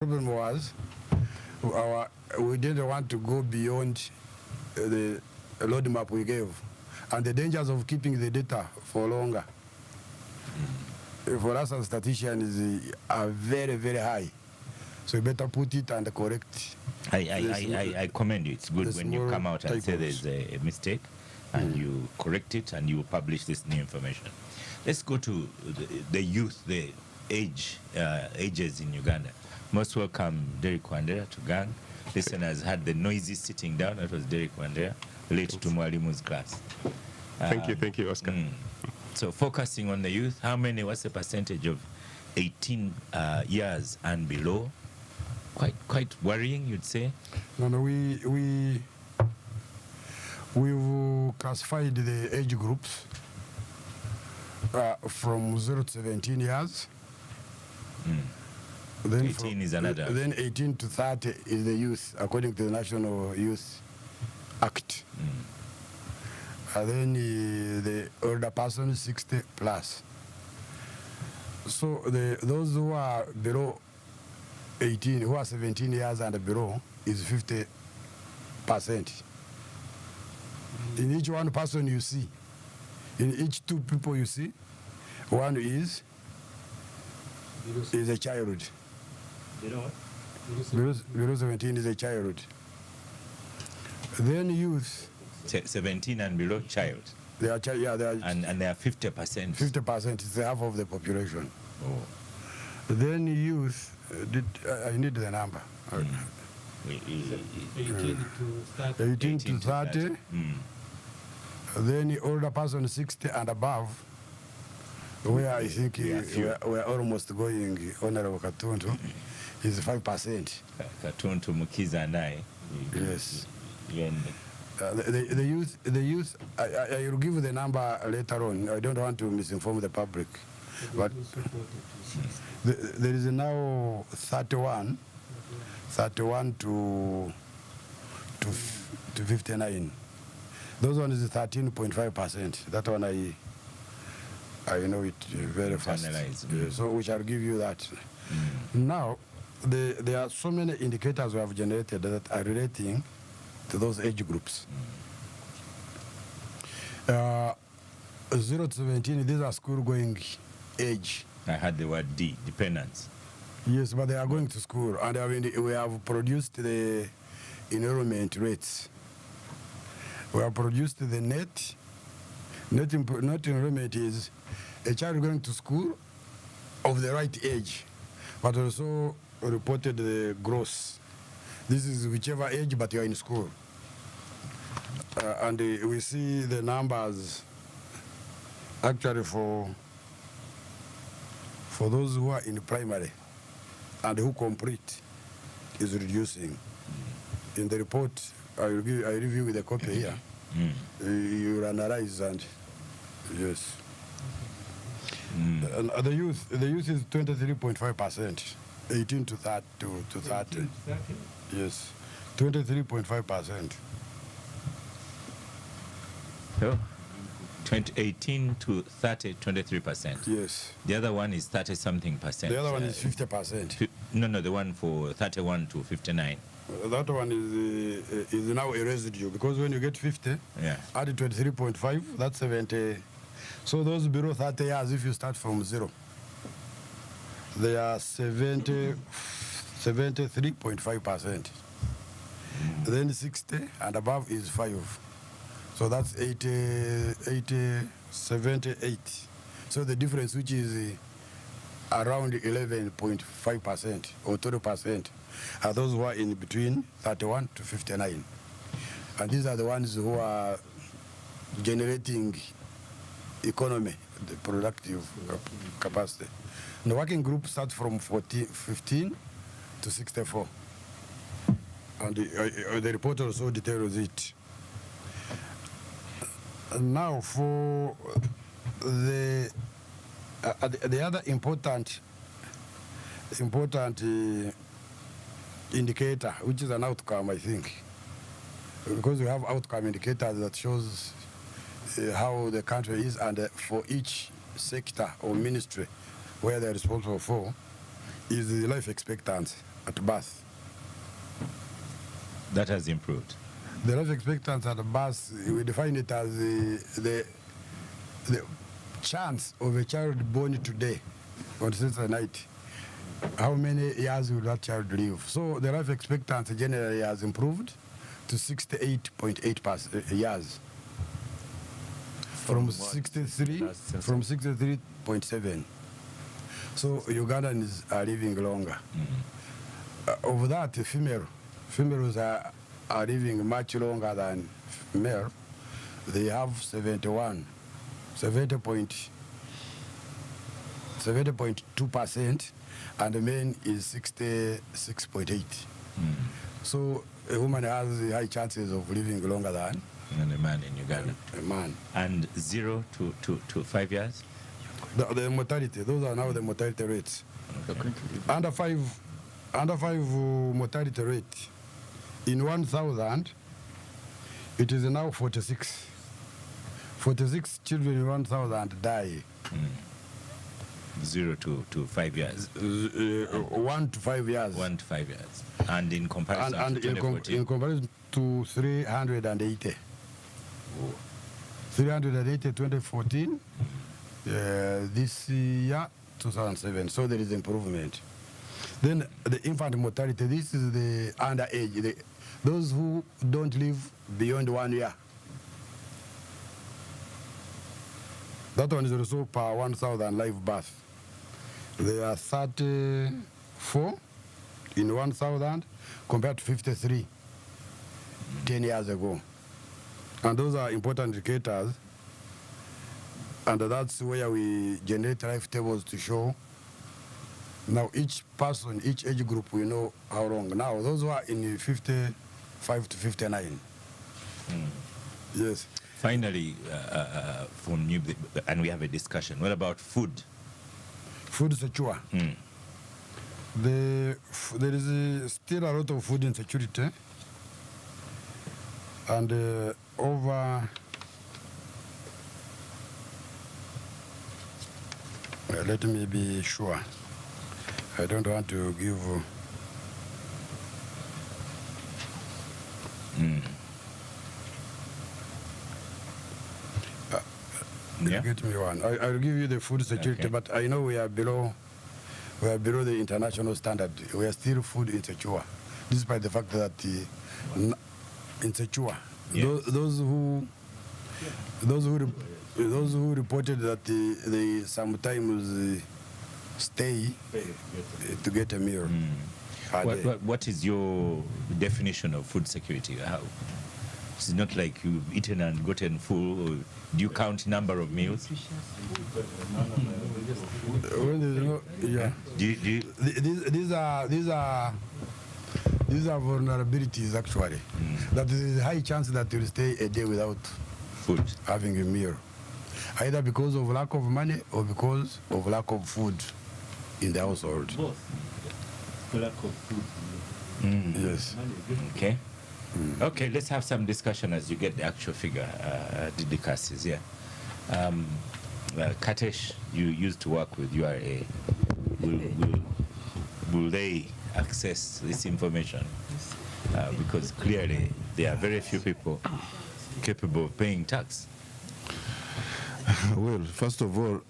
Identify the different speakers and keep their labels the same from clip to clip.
Speaker 1: problem was we didn't want to go beyond the roadmap we gave, and the dangers of keeping the data for longer. For us as statisticians are very, very high. So you better put it and correct.
Speaker 2: I commend you. It's good when you come out and say there's a mistake and you correct it and you publish this new information. Let's go to the youth, the ages in Uganda. Most welcome Derek Wandera to Gang. Listeners had the noisy sitting down. That was Derek Wandera, late to Mwalimu's class.
Speaker 3: Thank you, Oscar.
Speaker 2: So focusing on the youth, what's the percentage of 18 years and below? Quite worrying, you'd say?
Speaker 1: No, we've classified the age groups from 0 to 17 years. Then
Speaker 2: 18 is another.
Speaker 1: Then 18 to 30 is the youth, according to the National Youth Act. And then the older person, 60 plus. So those who are below 18, who are 17 years and below, is 50%. In each one person you see, in each two people you see, one is a child. Below 17 is a child. Then youth.
Speaker 2: 17 and below, child.
Speaker 1: They are they are.
Speaker 2: And they are 50%.
Speaker 1: 50% is half of the population.
Speaker 2: Oh.
Speaker 1: Then youth. I need the number. 18 to 30. Then the older person 60 and above, where I think we're almost going, Honorable Katuntu, is 5%.
Speaker 2: Katuntu, Mukiza and I.
Speaker 1: Yes. The youth, I will give you the number later on. I don't want to misinform the public. But there is now 31 to 59. Those one is 13.5%. That one I know it very fast. So we shall give you that. Now, there are so many indicators we have generated that are relating to those age groups. 0 to 17, these are school-going age.
Speaker 2: I had the word D, dependents.
Speaker 1: Yes, but they are going to school, and we have produced the enrollment rates. We have produced the net enrollment is a child going to school of the right age, but also reported the gross. This is whichever age, but you are in school. And we see the numbers actually for those who are in primary and who complete is reducing. In the report, I review with a copy here. You analyze and yes. And the youth is 23.5%, 18 to 30. Yes, 23.5%.
Speaker 2: Oh. 18 to 30, 23%.
Speaker 1: Yes.
Speaker 2: The other one is 30-something%.
Speaker 1: The other one is 50%.
Speaker 2: No, the one for 31 to 59.
Speaker 1: That one is now a residue, because when you get 50, add 23.5, that's 70. So those below 30 years, if you start from 0, they are 73.5%. Then 60 and above is 5. So that's 78. So the difference, which is around 11.5% or 20%, are those who are in between 31 to 59. And these are the ones who are generating economy, the productive capacity. The working group starts from 15 to 64. And the report also details it. Now, for the other important indicator, which is an outcome, I think, because we have outcome indicators that shows how the country is, and for each sector or ministry where they're responsible for, is the life expectancy. at birth.
Speaker 2: That has improved.
Speaker 1: The life expectancy at birth, we define it as the chance of a child born today, on Census night. How many years will that child live? So the life expectancy generally has improved to 68.8 years. From 63.7. So Ugandans are living longer. Of that, females are living much longer than male. They have 70.2%, and the men is 66.8. So a woman has high chances of living longer than
Speaker 2: and a man in Uganda.
Speaker 1: A man.
Speaker 2: And 0 to 5 years?
Speaker 1: The mortality, those are now the mortality rates.
Speaker 2: Okay.
Speaker 1: Under five mortality rate, in 1,000, it is now 46. 46 children in 1,000 die.
Speaker 2: 0 to 5 years.
Speaker 1: 1 to 5 years.
Speaker 2: 1 to 5 years. And in comparison to 2014?
Speaker 1: In comparison to 380. 380 2014. This year 2007. So there is improvement. Then the infant mortality. This is the underage. Those who don't live beyond 1 year. That one is also per 1,000 live birth. There are 34 in 1,000 compared to 53 10 years ago. And those are important indicators. And that's where we generate life tables to show. Now each person, each age group, we know how long. Now those who are in 55 to 59. Yes.
Speaker 2: Finally, from you, and we have a discussion. What about food?
Speaker 1: Food secure. There is still a lot of food insecurity, and over. Let me be sure. I don't want to give. Get me one. I'll give you the food security, okay. But I know we are below the international standard. We are still food insecure, despite the fact that insecure. Yeah. Those who reported that they sometimes stay to get a meal.
Speaker 2: What is your definition of food security? How? It's not like you've eaten and gotten full. Or do you count number of meals?
Speaker 1: Yeah. These are vulnerabilities actually. That there is a high chance that you'll stay a day without
Speaker 2: food,
Speaker 1: having a meal, either because of lack of money or because of lack of food in the household.
Speaker 4: Both. Lack of food.
Speaker 1: Yes.
Speaker 2: Okay. Okay, let's have some discussion as you get the actual figure. Didicus is here. Katesh, you used to work with URA. Will they access this information? Because clearly there are very few people capable of paying tax.
Speaker 5: Well, first of all,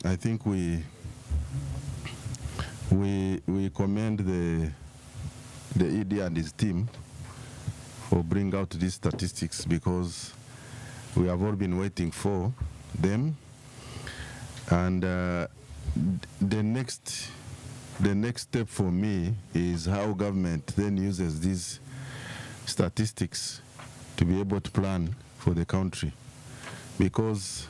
Speaker 5: I think we commend the ED and his team for bring out these statistics, because we have all been waiting for them. And the next step for me is how government then uses these statistics to be able to plan for the country. Because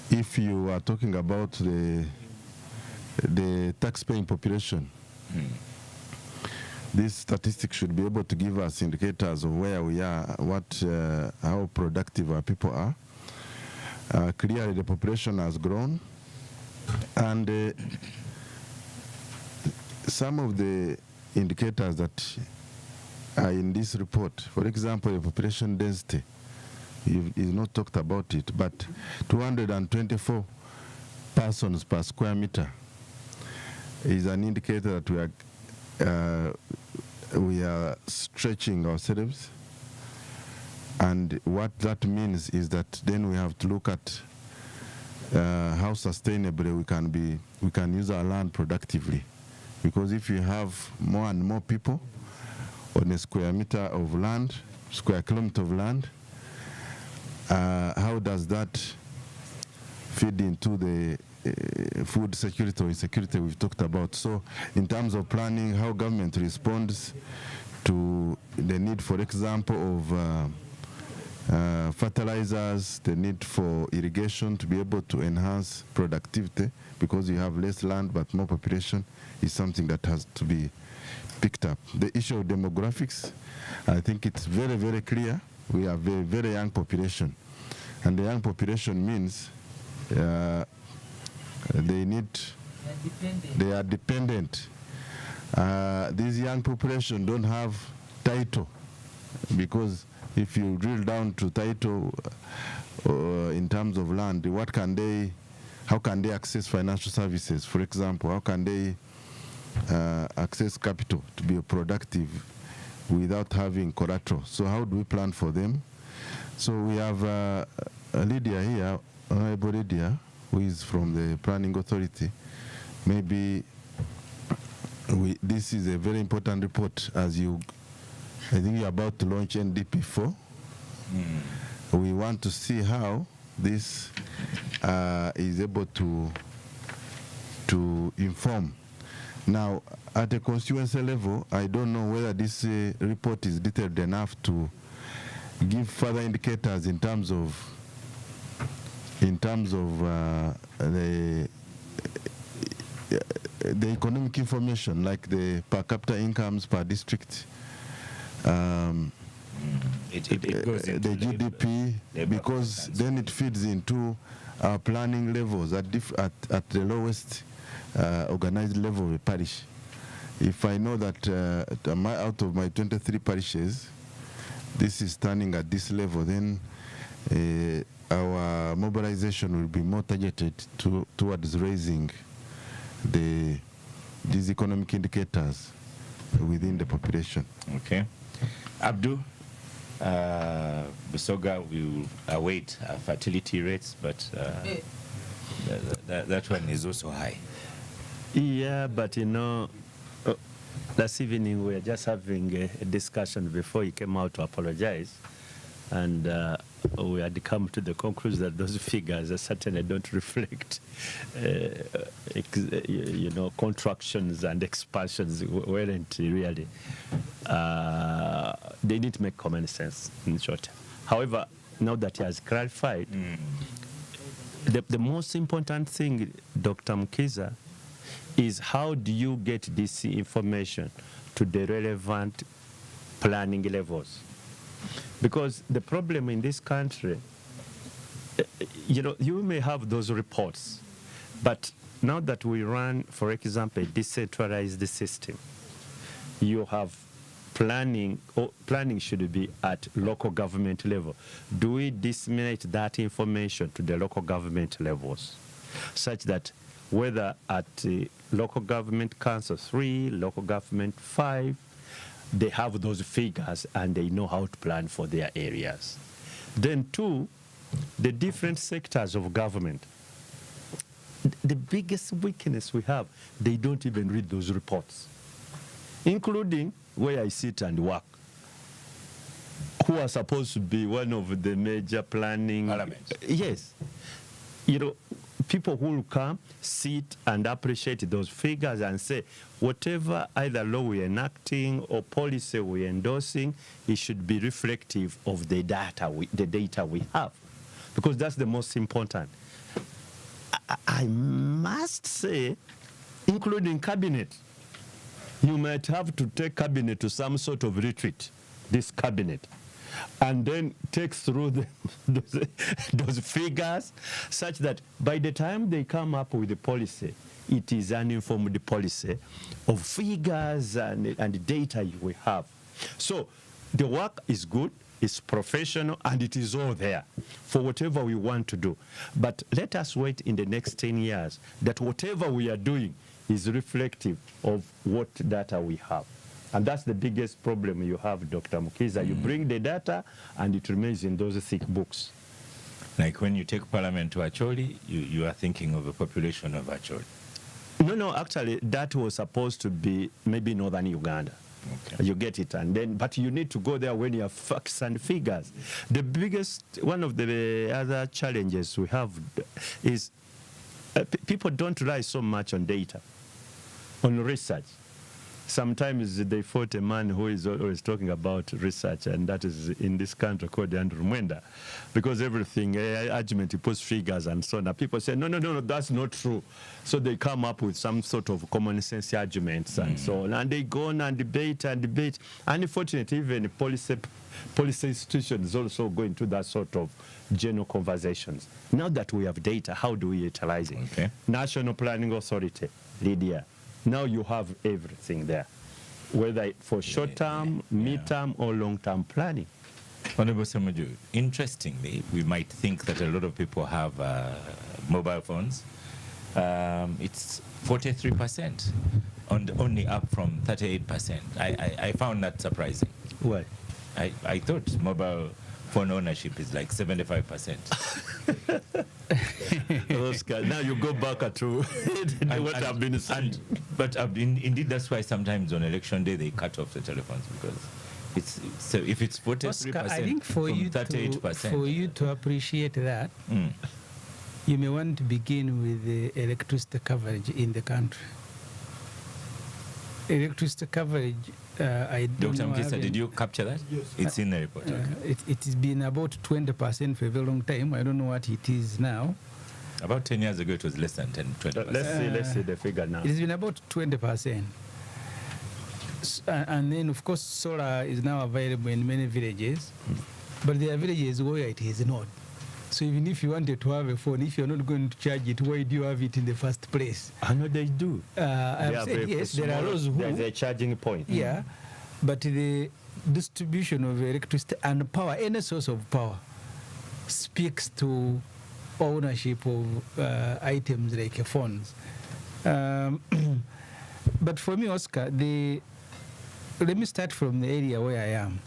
Speaker 5: if you are talking about the tax-paying population, these statistics should be able to give us indicators of where we are, how productive our people are. Clearly, the population has grown, and some of the indicators that are in this report, for example, the population density, is not talked about it, but 224 persons per square meter is an indicator that we are stretching ourselves. And what that means is that then we have to look at how sustainably we can use our land productively. Because if you have more and more people on a square meter of land, square kilometer of land, how does that feed into the food security or insecurity we've talked about? So in terms of planning, how government responds to the need, for example, of fertilizers, the need for irrigation to be able to enhance productivity because you have less land but more population is something that has to be picked up. The issue of demographics, I think it's very, very clear. We have a very young population. And the young population means they are dependent. These young population don't have title because if you drill down to title in terms of land, how can they access financial services? For example, how can they access capital to be productive without having collateral? So how do we plan for them? So we have Lydia here, Honorable Lydia, who is from the Planning Authority. Maybe this is a very important report I think you're about to launch NDP4. We want to see how this is able to inform. Now, at a constituency level, I don't know whether this report is detailed enough to give further indicators in terms of the economic information, like the per capita incomes per district.
Speaker 2: It goes into
Speaker 5: the GDP, because then it feeds into our planning levels at the lowest organized level of a parish. If I know that out of my 23 parishes, this is standing at this level, then our mobilization will be more targeted towards raising these economic indicators within the population.
Speaker 2: Okay. Abdul, Busoga will await fertility rates, but that one is also high.
Speaker 4: Yeah, but last evening we were just having a discussion before he came out to apologize, and we had come to the conclusion that those figures certainly don't reflect, contractions and expansions weren't really. They didn't make common sense, in short. However, now that he has clarified, the most important thing, Dr. Mkiza, is how do you get this information to the relevant planning levels? Because the problem in this country, you may have those reports, but now that we run, for example, a decentralized system, you have planning should be at local government level. Do we disseminate that information to the local government levels such that whether at local government council 3, local government 5, they have those figures and they know how to plan for their areas. Then 2, the different sectors of government. The biggest weakness we have, they don't even read those reports, including where I sit and work, who are supposed to be one of the major planning
Speaker 2: elements.
Speaker 4: Yes. People who will come, sit and appreciate those figures and say, whatever either law we're enacting or policy we're endorsing, it should be reflective of the data we have. Because that's the most important. I must say, including cabinet, you might have to take cabinet to some sort of retreat, this cabinet, and then take through those figures such that by the time they come up with the policy, it is an informed policy of figures and data we have. So the work is good, it's professional, and it is all there for whatever we want to do. But let us wait in the next 10 years that whatever we are doing is reflective of what data we have. And that's the biggest problem you have, Dr. Mukiza. You bring the data and it remains in those thick books.
Speaker 2: Like when you take Parliament to Acholi, you are thinking of a population of Acholi.
Speaker 4: No, actually, that was supposed to be maybe northern Uganda.
Speaker 2: Okay.
Speaker 4: You get it, and then, but you need to go there when you have facts and figures. The biggest, one of the other challenges we have is people don't rely so much on data, on research. Sometimes they fought a man who is always talking about research, and that is in this country called Andrew Mwenda, because everything, argument, he puts figures and so on. People say, no, that's not true. So they come up with some sort of common sense arguments and so on, and they go on and debate. And unfortunately, even policy institutions also go into that sort of general conversations. Now that we have data, how do we utilize it?
Speaker 2: Okay.
Speaker 4: National Planning Authority, Lydia. Now you have everything there, whether for short-term, mid-term, or long-term planning.
Speaker 2: Honorable Samaju, interestingly, we might think that a lot of people have mobile phones. It's 43%, only up from 38%. I found that surprising.
Speaker 4: Why?
Speaker 2: I thought mobile phone ownership is like 75%.
Speaker 4: Oscar, now you go back to what I've been saying.
Speaker 2: But indeed, that's why sometimes on election day they cut off the telephones, because it's so if it's 43%,
Speaker 6: Oscar, I think for
Speaker 2: from
Speaker 6: you
Speaker 2: 38%.
Speaker 6: for you to appreciate that, you may want to begin with the electricity coverage in the country. Electricity coverage, I don't
Speaker 2: Dr.
Speaker 6: know.
Speaker 2: Mkisa, did you capture that?
Speaker 1: Yes.
Speaker 2: It's in the report. Okay.
Speaker 6: It has been about 20% for a very long time. I don't know what it is now.
Speaker 2: About 10 years ago, it was less than 20%.
Speaker 4: Let's see the figure now.
Speaker 6: It has been about 20%. And then, of course, solar is now available in many villages, but there are villages where it is not. So even if you wanted to have a phone, if you're not going to charge it, why do you have it in the first place?
Speaker 4: I know they do.
Speaker 6: I've said yes, there are those who...
Speaker 4: There's a charging point.
Speaker 6: Yeah, but the distribution of electricity and power, any source of power, speaks to ownership of items like phones. But for me, Oscar, let me start from the area where I am.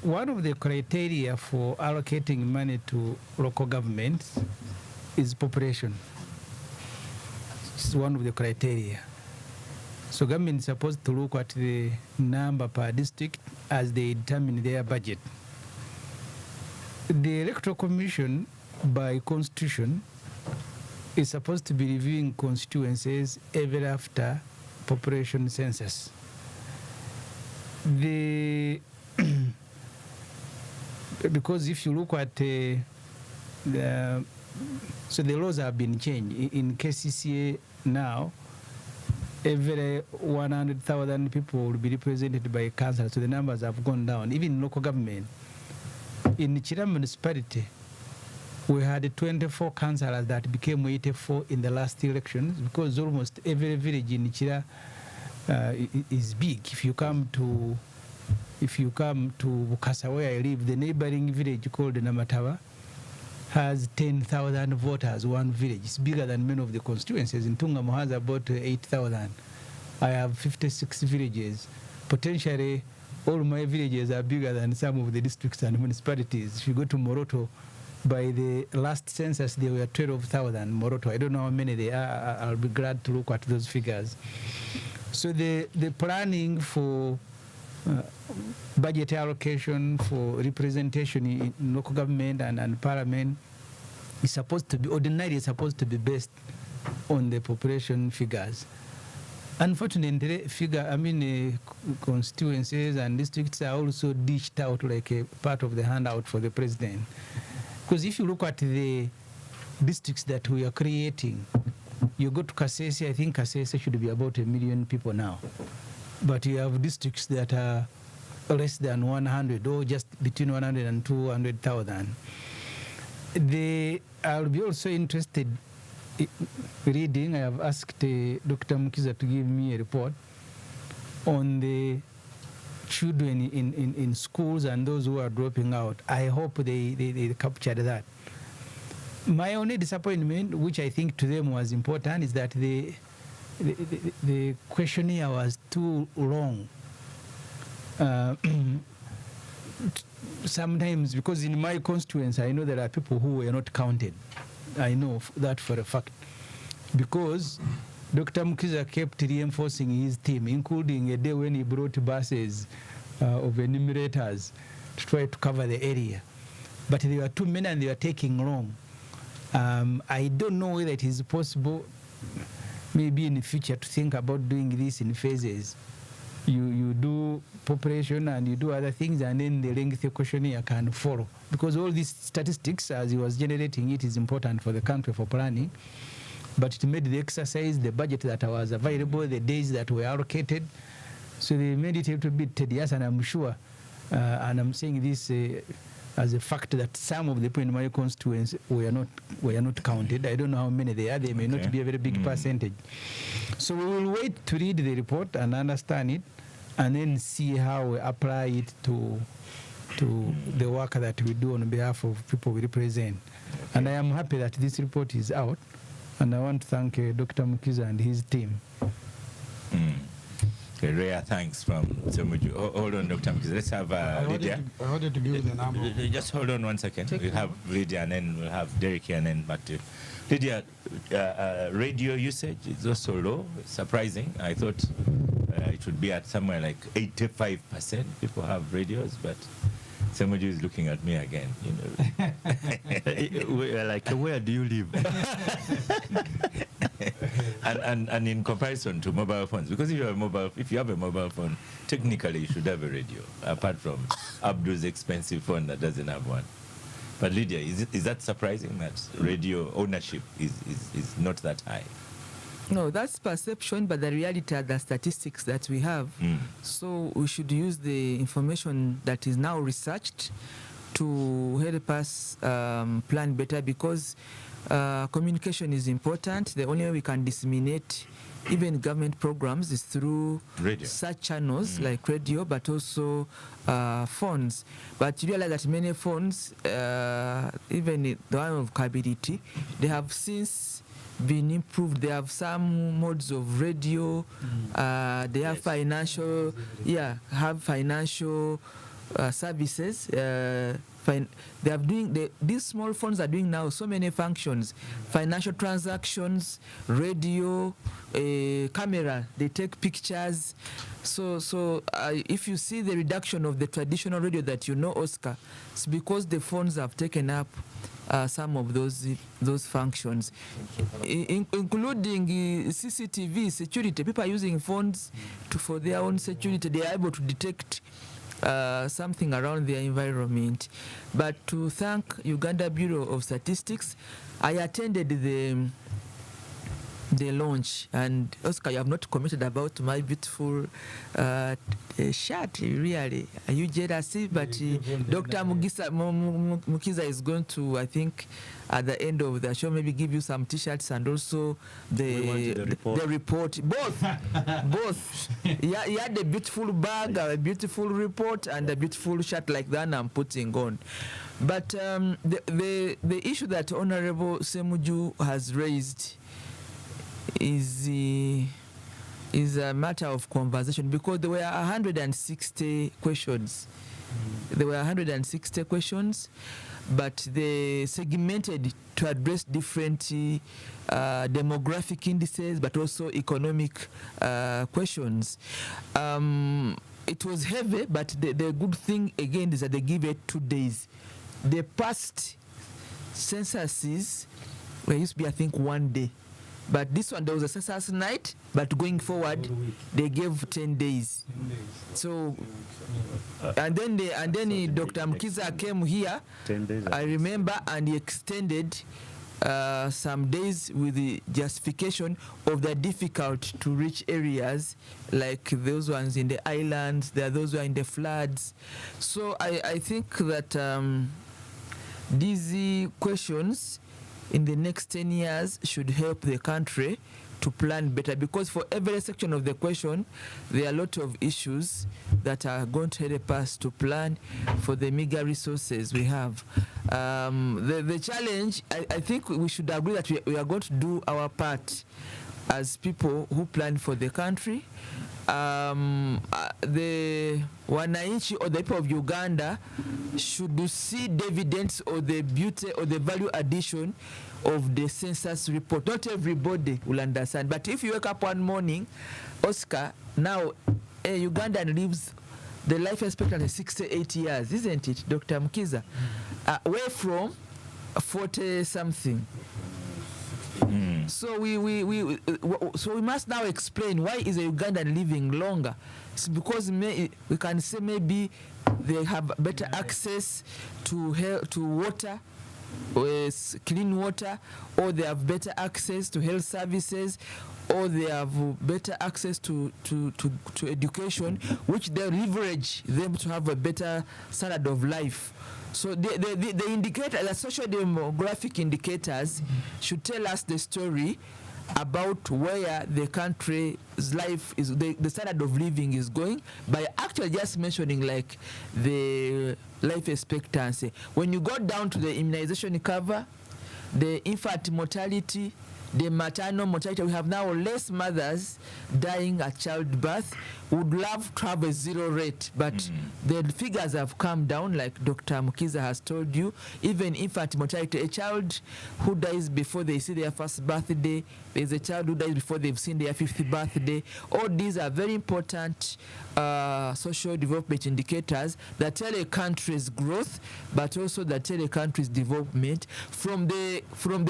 Speaker 6: One of the criteria for allocating money to local governments is population. It's one of the criteria. So government is supposed to look at the number per district as they determine their budget. The Electoral Commission, by constitution, is supposed to be reviewing constituencies every after population census. Because if you look at so the laws have been changed. In KCCA now, every 100,000 people will be represented by a council, so the numbers have gone down. Even in local government, in Chira municipality, we had 24 councillors that became 84 in the last elections, because almost every village in Chira is big. If you come to Bukasa, where I live, the neighboring village called Namatawa has 10,000 voters, one village. It's bigger than many of the constituencies. In Tungamo has about 8,000. I have 56 villages. Potentially, all my villages are bigger than some of the districts and municipalities. If you go to Moroto, by the last census, there were 12,000 Moroto. I don't know how many they are. I'll be glad to look at those figures. So the planning for budget allocation, for representation in local government and parliament is supposed to be, ordinarily supposed to be based on the population figures. Unfortunately, constituencies and districts are also dished out like a part of the handout for the president. Because if you look at the districts that we are creating, you go to Kasese, I think Kasese should be about 1 million people now. But you have districts that are less than 100 or just between 100 and 200,000. I'll be also interested reading. I have asked Dr. Mukiza to give me a report on the children in schools and those who are dropping out. I hope they captured that. My only disappointment, which I think to them was important, is that the questionnaire was too long. Sometimes, because in my constituency, I know there are people who were not counted. I know that for a fact. Because Dr. Mukiza kept reinforcing his team, including a day when he brought buses of enumerators to try to cover the area. But there were too many and they were taking long. I don't know whether it is possible, maybe in the future, to think about doing this in phases. You do population and you do other things, and then the lengthy questionnaire can follow. Because all these statistics, as he was generating it, is important for the country for planning. But it made the exercise, the budget that was available, the days that were allocated. So they made it a little bit tedious, and I'm sure, and I'm saying this as a fact, that some of the people in my constituency were not counted. I don't know how many they are. They may not be a very big percentage. So we will wait to read the report and understand it, and then see how we apply it to the work that we do on behalf of people we represent. Okay. And I am happy that this report is out, and I want to thank Dr. Mukiza and his team.
Speaker 2: Rare thanks from Semuju. Hold on, Dr. Mukiza. Let's have Lydia.
Speaker 1: I wanted to give you the number.
Speaker 2: Just hold on 1 second. We'll have Lydia, and then we'll have Derek here, and then back to Lydia. Radio usage is also low. Surprising. I thought it would be at somewhere like 85% people have radios, but Semuju is looking at me again.
Speaker 4: Like, where do you live?
Speaker 2: and in comparison to mobile phones, because if you have a mobile phone, technically you should have a radio, apart from Abdul's expensive phone that doesn't have one. But Lydia, is that surprising that radio ownership is not that high?
Speaker 7: No, that's perception, but the reality are the statistics that we have. So we should use the information that is now researched to help us plan better, because communication is important. The only way we can disseminate even government programs is through
Speaker 2: radio.
Speaker 7: Such channels like radio, but also phones. But you realize that many phones, even the one of Kabiriti, they have since been improved. They have some modes of radio. They have financial, services. They are doing these small phones are doing now so many functions: financial transactions, radio, camera. They take pictures. So if you see the reduction of the traditional radio that you know, Oscar, it's because the phones have taken up some of those functions, including CCTV security. People are using phones for their own security. They are able to detect something around their environment. But to thank Uganda Bureau of Statistics, I attended the launch, and Oscar, you have not commented about my beautiful shirt. Really, are you jealous? But Dr. Mukiza is going to, I think, at the end of the show, maybe give you some T-shirts and also the report. Both. Yeah, he had a beautiful bag, a beautiful report, and a beautiful shirt like that I'm putting on. But the issue that Honorable Semuju has raised is a matter of conversation, because there were 160 questions. There were 160 questions, but they segmented to address different demographic indices, but also economic questions. It was heavy, but the good thing again is that they give it 2 days. The past censuses were used to be, I think, 1 day. But this one, there was a census night, but going forward, they gave 10 days. So, and then Dr. Mukiza came here,
Speaker 4: 10 days,
Speaker 7: I remember, and he extended some days with the justification of the difficult to reach areas, like those ones in the islands, there are those who are in the floods. So I think that these questions in the next 10 years should help the country to plan better, because for every section of the question, there are a lot of issues that are going to help us to plan for the meager resources we have. The challenge, I think we should agree that we are going to do our part as people who plan for the country. The wananchi or the people of Uganda should see dividends or the beauty or the value addition of the census report. Not everybody will understand, but if you wake up one morning, Oscar, now a Ugandan lives the life expectancy 68 years, isn't it, Dr. Mukiza? Away from 40 something. So we must now explain why is a Ugandan living longer. It's because we can say maybe they have better access to water, clean water, or they have better access to health services, or they have better access to education, which they leverage them to have a better standard of life. So the indicator, the social demographic indicators should tell us the story about where the country's life is, the standard of living is going, by actually just mentioning like the life expectancy. When you go down to the immunization cover, the infant mortality, the maternal mortality, we have now less mothers dying at childbirth. Would love to have a zero rate, but the figures have come down, like Dr. Mukiza has told you. Even infant mortality, a child who dies before they see their first birthday, there's a child who dies before they've seen their 50th birthday. All these are very important social development indicators that tell a country's growth, but also that tell a country's development from the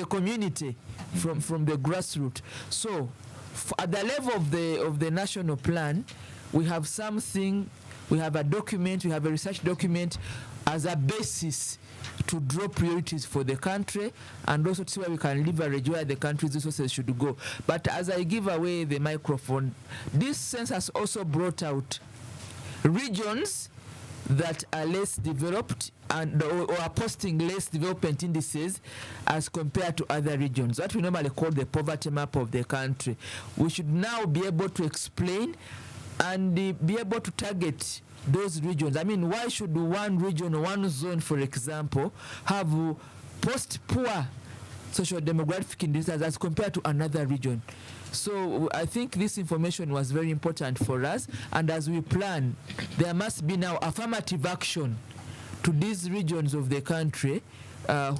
Speaker 7: community, from the grassroots. So at the level of the national plan, we have something, we have a document, we have a research document as a basis to draw priorities for the country, and also to see where we can leverage where the country's resources should go. But as I give away the microphone, this census also brought out regions that are less developed and or are posting less development indices as compared to other regions. What we normally call the poverty map of the country. We should now be able to explain and be able to target those regions. I mean, why should one region or one zone, for example, have post-poor social demographic indicators as compared to another region? So I think this information was very important for us, and as we plan, there must be now affirmative action to these regions of the country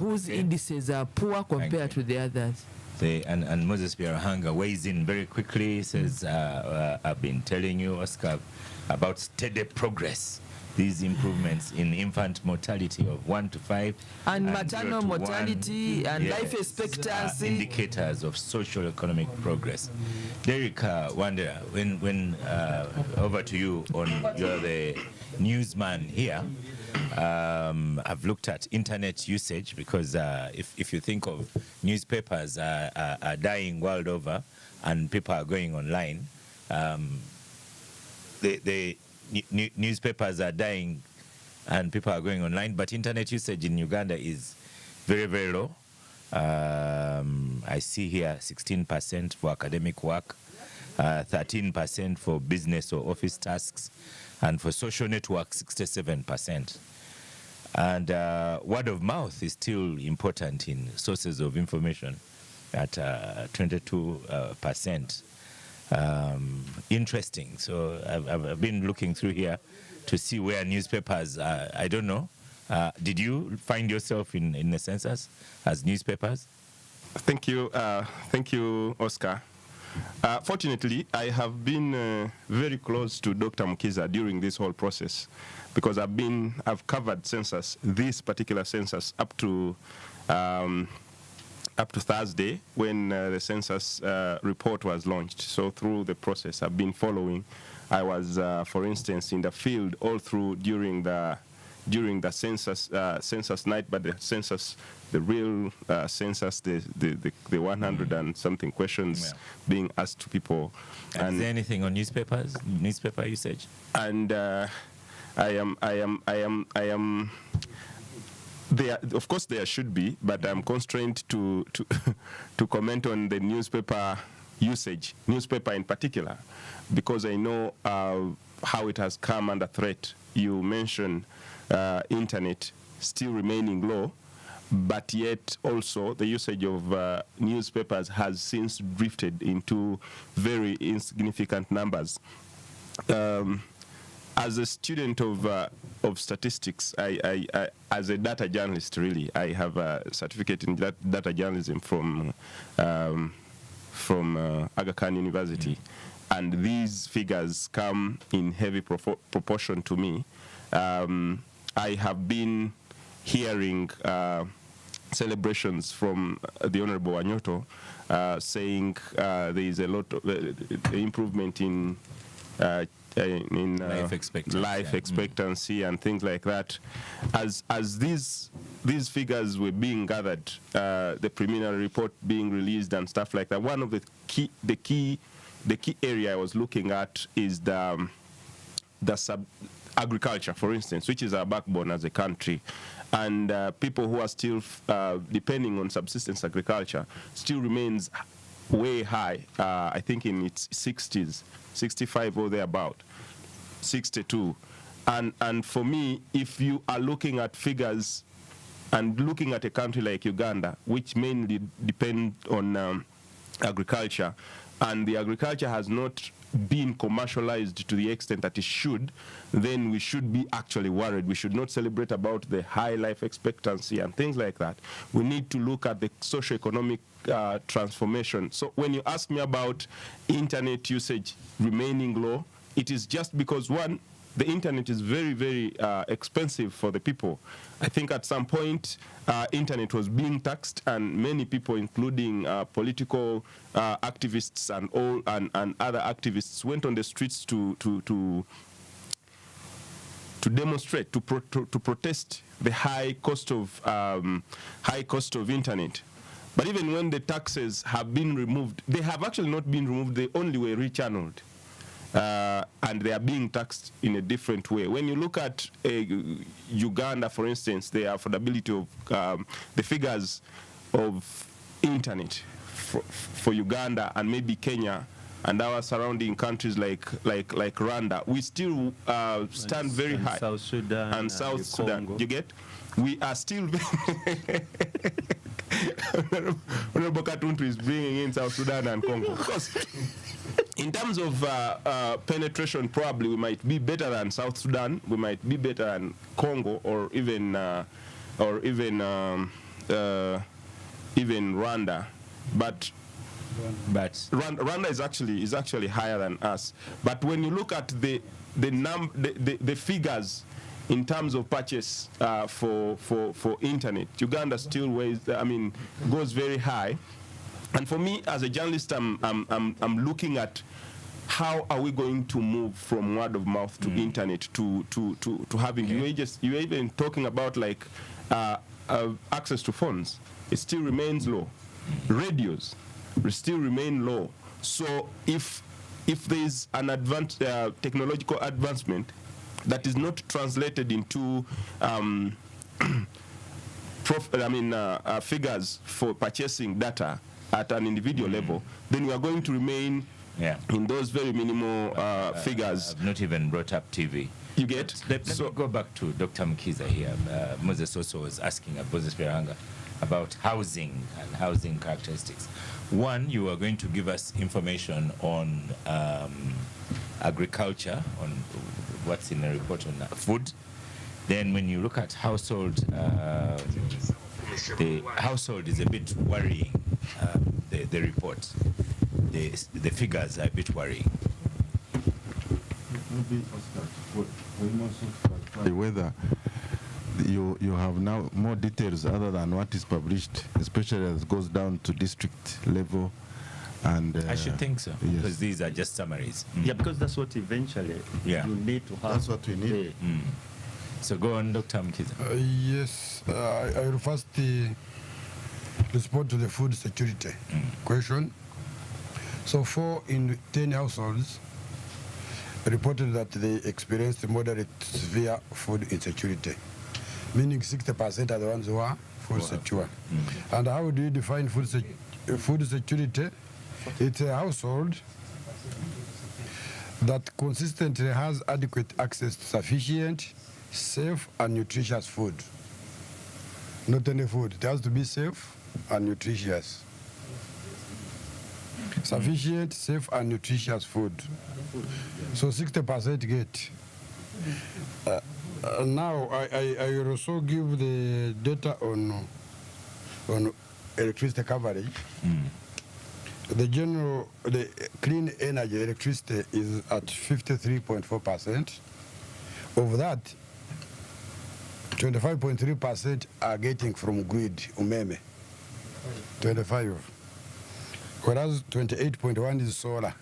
Speaker 7: whose indices are poor compared to the others.
Speaker 2: And Moses Biarahanga weighs in very quickly, says, I've been telling you, Oscar, about steady progress. These improvements in infant mortality of 1 to 5
Speaker 7: and maternal mortality and life expectancy,
Speaker 2: indicators of social economic progress. Derek Wandera, when over to you, you're the newsman here. I've looked at internet usage because if you think of newspapers are dying world over and people are going online, newspapers are dying and people are going online, but internet usage in Uganda is very, very low. I see here 16% for academic work, 13% for business or office tasks, and for social networks, 67%. And word of mouth is still important in sources of information at 22%. Interesting. So I've been looking through here to see where newspapers are. I don't know. Did you find yourself in the census as newspapers?
Speaker 3: Thank you, Oscar. Fortunately, I have been very close to Dr. Mukiza during this whole process, because I've covered census, this particular census, up to Thursday when the census report was launched. So through the process, I've been following. I was, for instance, in the field all through during the census night, but the real census, the 100 and something questions being asked to people.
Speaker 2: And is there anything on newspaper usage? And
Speaker 3: I am. There, of course, there should be, but I'm constrained to comment on the newspaper usage, newspaper in particular, because I know how it has come under threat. You mentioned internet still remaining low, but yet also the usage of newspapers has since drifted into very insignificant numbers. As a student of statistics, I as a data journalist, really, I have a certificate in data journalism from Aga Khan University, and these figures come in heavy proportion to me. I have been hearing celebrations from the Honorable Wanyoto saying there is a lot of improvement in
Speaker 2: life expectancy,
Speaker 3: and things like that. As these figures were being gathered, the preliminary report being released and stuff like that, one of the key area I was looking at is the agriculture, for instance, which is our backbone as a country. And people who are still depending on subsistence agriculture still remains way high. I think in its 60s, 65 or thereabout, 62. And for me, if you are looking at figures and looking at a country like Uganda, which mainly depend on agriculture, and the agriculture has not been commercialized to the extent that it should, then we should be actually worried. We should not celebrate about the high life expectancy and things like that. We need to look at the socioeconomic transformation. So when you ask me about internet usage remaining low, it is just because, one, the internet is very, very expensive for the people. I think at some point, internet was being taxed, and many people, including political activists and other activists, went on the streets to demonstrate, to protest the high cost of internet. But even when the taxes have been removed, they have actually not been removed. They only were rechanneled. And they are being taxed in a different way. When you look at Uganda, for instance, the affordability of the figures of internet for Uganda and maybe Kenya and our surrounding countries like Rwanda, we still stand very high.
Speaker 4: South Sudan
Speaker 3: and South Sudan.
Speaker 4: Congo.
Speaker 3: You get? We are still. Honorable Katuntu is bringing in South Sudan and Congo. Because in terms of penetration, probably we might be better than South Sudan. We might be better than Congo, or even Rwanda. But Rwanda is actually higher than us. But when you look at the figures in terms of purchase for internet, Uganda still goes very high. And for me, as a journalist, I'm looking at how are we going to move from word of mouth to internet to having you're even talking about like access to phones. It still remains low. Radios still remain low. So if there's an technological advancement that is not translated into figures for purchasing data at an individual level, then we are going to remain in those very minimal figures.
Speaker 2: I've not even brought up TV.
Speaker 3: You get?
Speaker 2: Let me go back to Dr. Mkiza here. Moses also was asking Moses Peranga about housing and housing characteristics. One, you are going to give us information on agriculture, on what's in the report on food. Then when you look at household, the household is a bit worrying, the report. The figures are a bit worrying.
Speaker 5: Whether you have now more details other than what is published, especially as it goes down to district level. And
Speaker 2: I should think so,
Speaker 5: yes.
Speaker 2: because these are just summaries.
Speaker 4: Yeah, because that's what eventually you need to have.
Speaker 5: That's what we need.
Speaker 2: So go on, Dr. Mkiza.
Speaker 1: Yes, I will first respond to the food security question. So 4 in 10 households reported that they experienced moderate severe food insecurity, meaning 60% are the ones who are food secure. And how do you define food security? It's a household that consistently has adequate access to sufficient, safe, and nutritious food. Not any food. It has to be safe and nutritious. Sufficient, safe, and nutritious food. So 60% get. Now, I will also give the data on electricity coverage. The clean energy electricity is at 53.4%. Of that, 25.3% are getting from grid, umeme. 25. Whereas 28.1 is solar.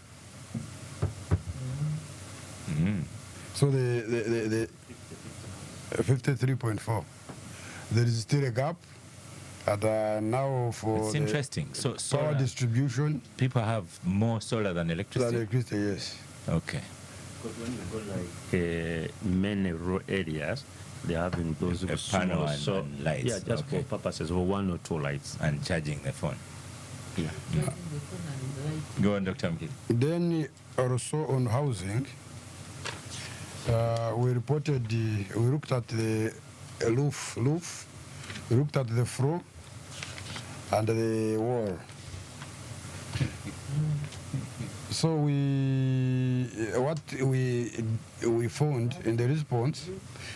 Speaker 1: So the 53.4. There is still a gap. And now for
Speaker 2: it's interesting. So
Speaker 1: power
Speaker 2: solar
Speaker 1: distribution,
Speaker 2: people have more solar than electricity.
Speaker 1: Yes.
Speaker 2: Okay.
Speaker 4: Because when you go like many rural areas, they're having those
Speaker 2: A
Speaker 4: small
Speaker 2: panel and lights.
Speaker 4: Yeah, just
Speaker 2: Okay.
Speaker 4: for purposes of 1 or 2 lights.
Speaker 2: And charging the phone.
Speaker 4: Yeah.
Speaker 2: Go on, Dr. Mkili.
Speaker 1: Then also on housing, we looked at the roof, we looked at the floor and the wall. So what we found in the response,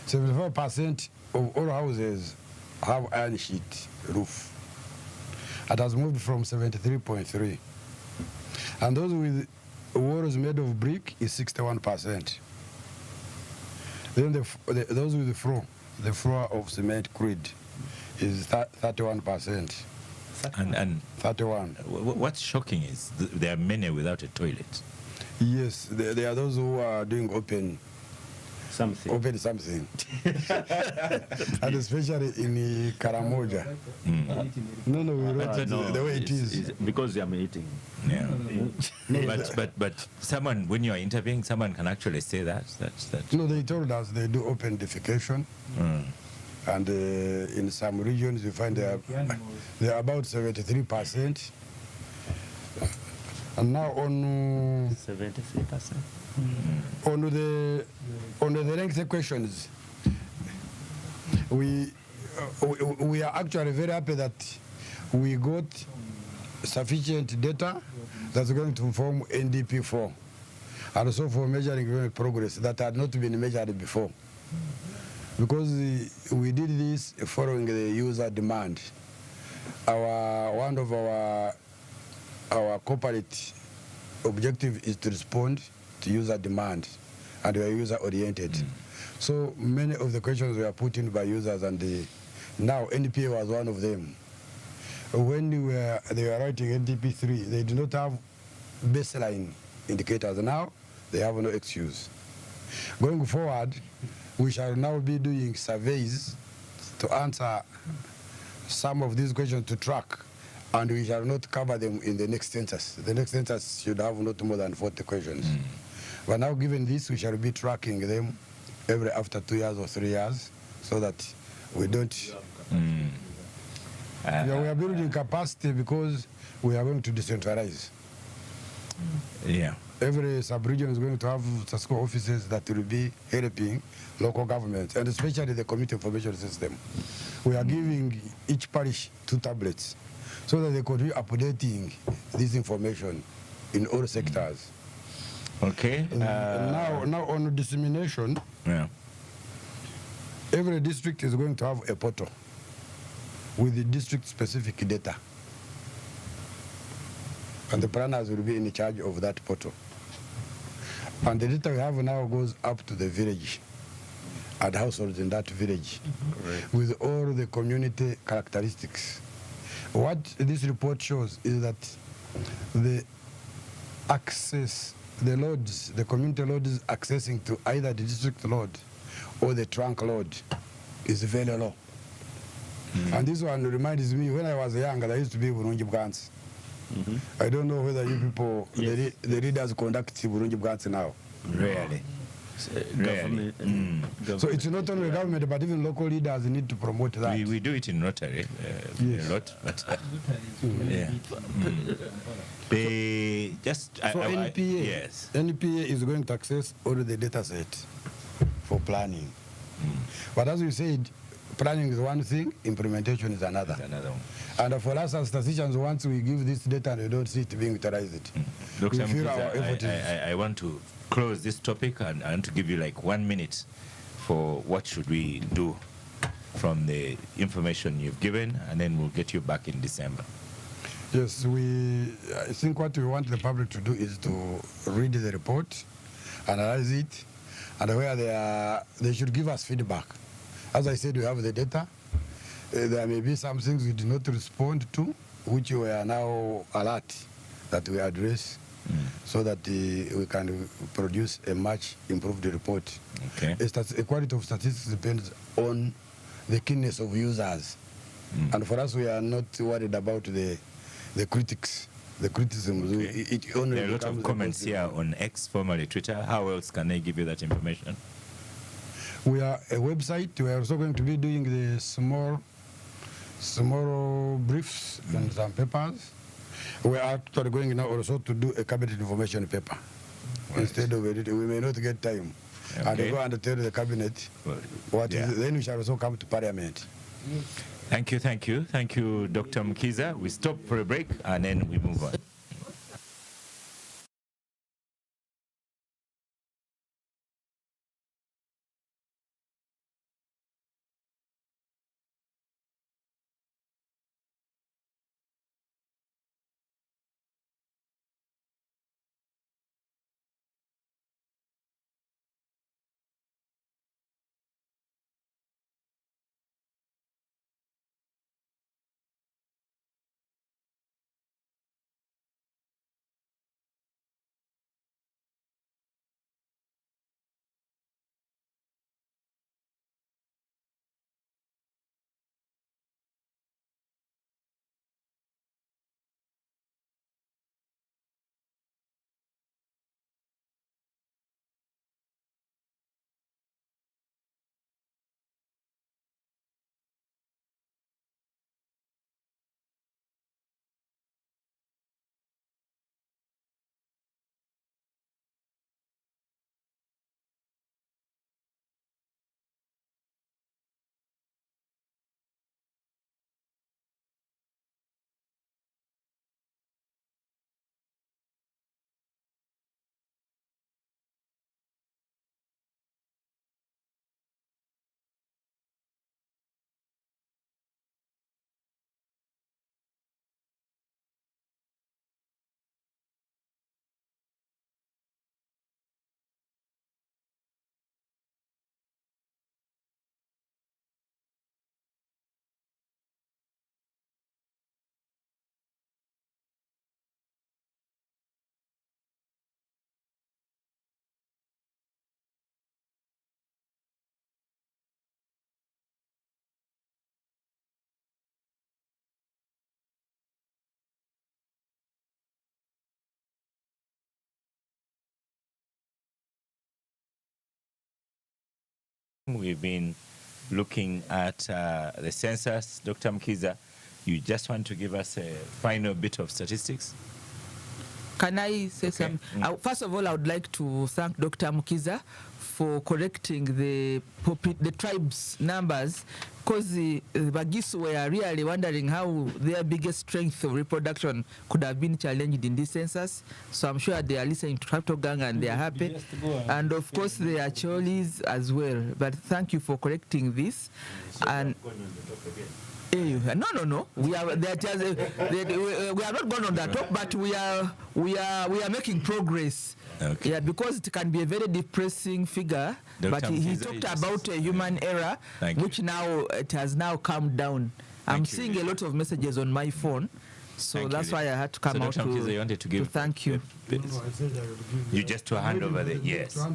Speaker 1: 75% of all houses have iron sheet roof. It has moved from 73.3. And those with walls made of brick is 61%. Then those with the floor of cement grid is 31%.
Speaker 2: And
Speaker 1: 31.
Speaker 2: What's shocking is there are many without a toilet.
Speaker 1: Yes, there are those who are doing open
Speaker 4: Something.
Speaker 1: And especially in Karamoja. No, we wrote the way it is.
Speaker 4: Because they are eating.
Speaker 2: Yeah. But someone, when you are interviewing, someone can actually say that.
Speaker 1: No, they told us they do open defecation. And in some regions, you find they are about 73%. And now on
Speaker 4: 73%.
Speaker 1: on the lengthy questions, we are actually very happy that we got sufficient data that's going to form NDP4, and also for measuring economic progress that had not been measured before. Because we did this following the user demand. One of our corporate objective is to respond to user demand, and we are user oriented. So many of the questions were put in by users, and now NPA was one of them. When they were writing NDP3, they did not have baseline indicators. Now they have no excuse. Going forward, we shall now be doing surveys to answer some of these questions to track, and we shall not cover them in the next census. The next census should have not more than 40 questions. But now, given this, we shall be tracking them after 2 years or 3 years, so that we don't. We are building capacity because we are going to decentralize.
Speaker 2: Yeah.
Speaker 1: Every sub-region is going to have SASCO offices that will be helping local governments, and especially the community information system. We are giving each parish 2 tablets so that they continue updating this information in all sectors.
Speaker 2: Okay.
Speaker 1: Now on dissemination, every district is going to have a portal with the district-specific data. And the planners will be in charge of that portal. And the data we have now goes up to the village and households in that village with all the community characteristics. What this report shows is that the access, the loads, the community loads accessing to either the district load or the trunk load is very low. And this one reminds me, when I was young, there used to be Burungi Bwans. I don't know whether you people, the leaders conduct Burungi Bwans now.
Speaker 2: Really? Really?
Speaker 1: So it's not only government, but even local leaders need to promote that.
Speaker 2: We do it in Rotary a lot, but yeah.
Speaker 1: So NPA is going to access all the data set for planning. But as we said, planning is one thing, implementation is another.
Speaker 2: Another one.
Speaker 1: And for us as statisticians, once we give this data and we don't see it being utilized,
Speaker 2: Dr.
Speaker 1: we feel our effort
Speaker 2: I want to close this topic, and I want to give you like 1 minute for what should we do from the information you've given, and then we'll get you back in December.
Speaker 1: Yes, I think what we want the public to do is to read the report, analyze it, and where they should give us feedback. As I said, we have the data. There may be some things we did not respond to, which we are now alert that we address, so that we can produce a much improved report.
Speaker 2: Okay.
Speaker 1: The quality of statistics depends on the keenness of users. And for us, we are not worried about the critics, the criticism.
Speaker 2: Okay. There are a lot of comments here on X, formerly Twitter. How else can I give you that information?
Speaker 1: We are a website. We are also going to be doing the small briefs and some papers. We are actually going now also to do a cabinet information paper. Right. Instead of it, we may not get time.
Speaker 2: Okay.
Speaker 1: And go and tell the cabinet what is, then we shall also come to parliament.
Speaker 2: Thank you, Dr. Mkiza. We stop for a break and then we move on. We've been looking at the census. Dr. Mkiza, you just want to give us a final bit of statistics?
Speaker 7: Can I say something? First of all, I would like to thank Dr. Mkiza for correcting the tribes' numbers, because the Bagisu were really wondering how their biggest strength of reproduction could have been challenged in this census. So I'm sure they are listening to Capital Gang and they are happy. And of course, they are Cholis as well. But thank you for correcting this. And no. We are not going on the top, but we are making progress.
Speaker 2: Okay.
Speaker 7: Yeah, because it can be a very depressing figure.
Speaker 2: Dr.
Speaker 7: But he talked about a human error, which now it has now calmed down. I'm seeing a lot of messages on my phone, so that's why I had to come out to thank you.
Speaker 2: You just to hand over the yes.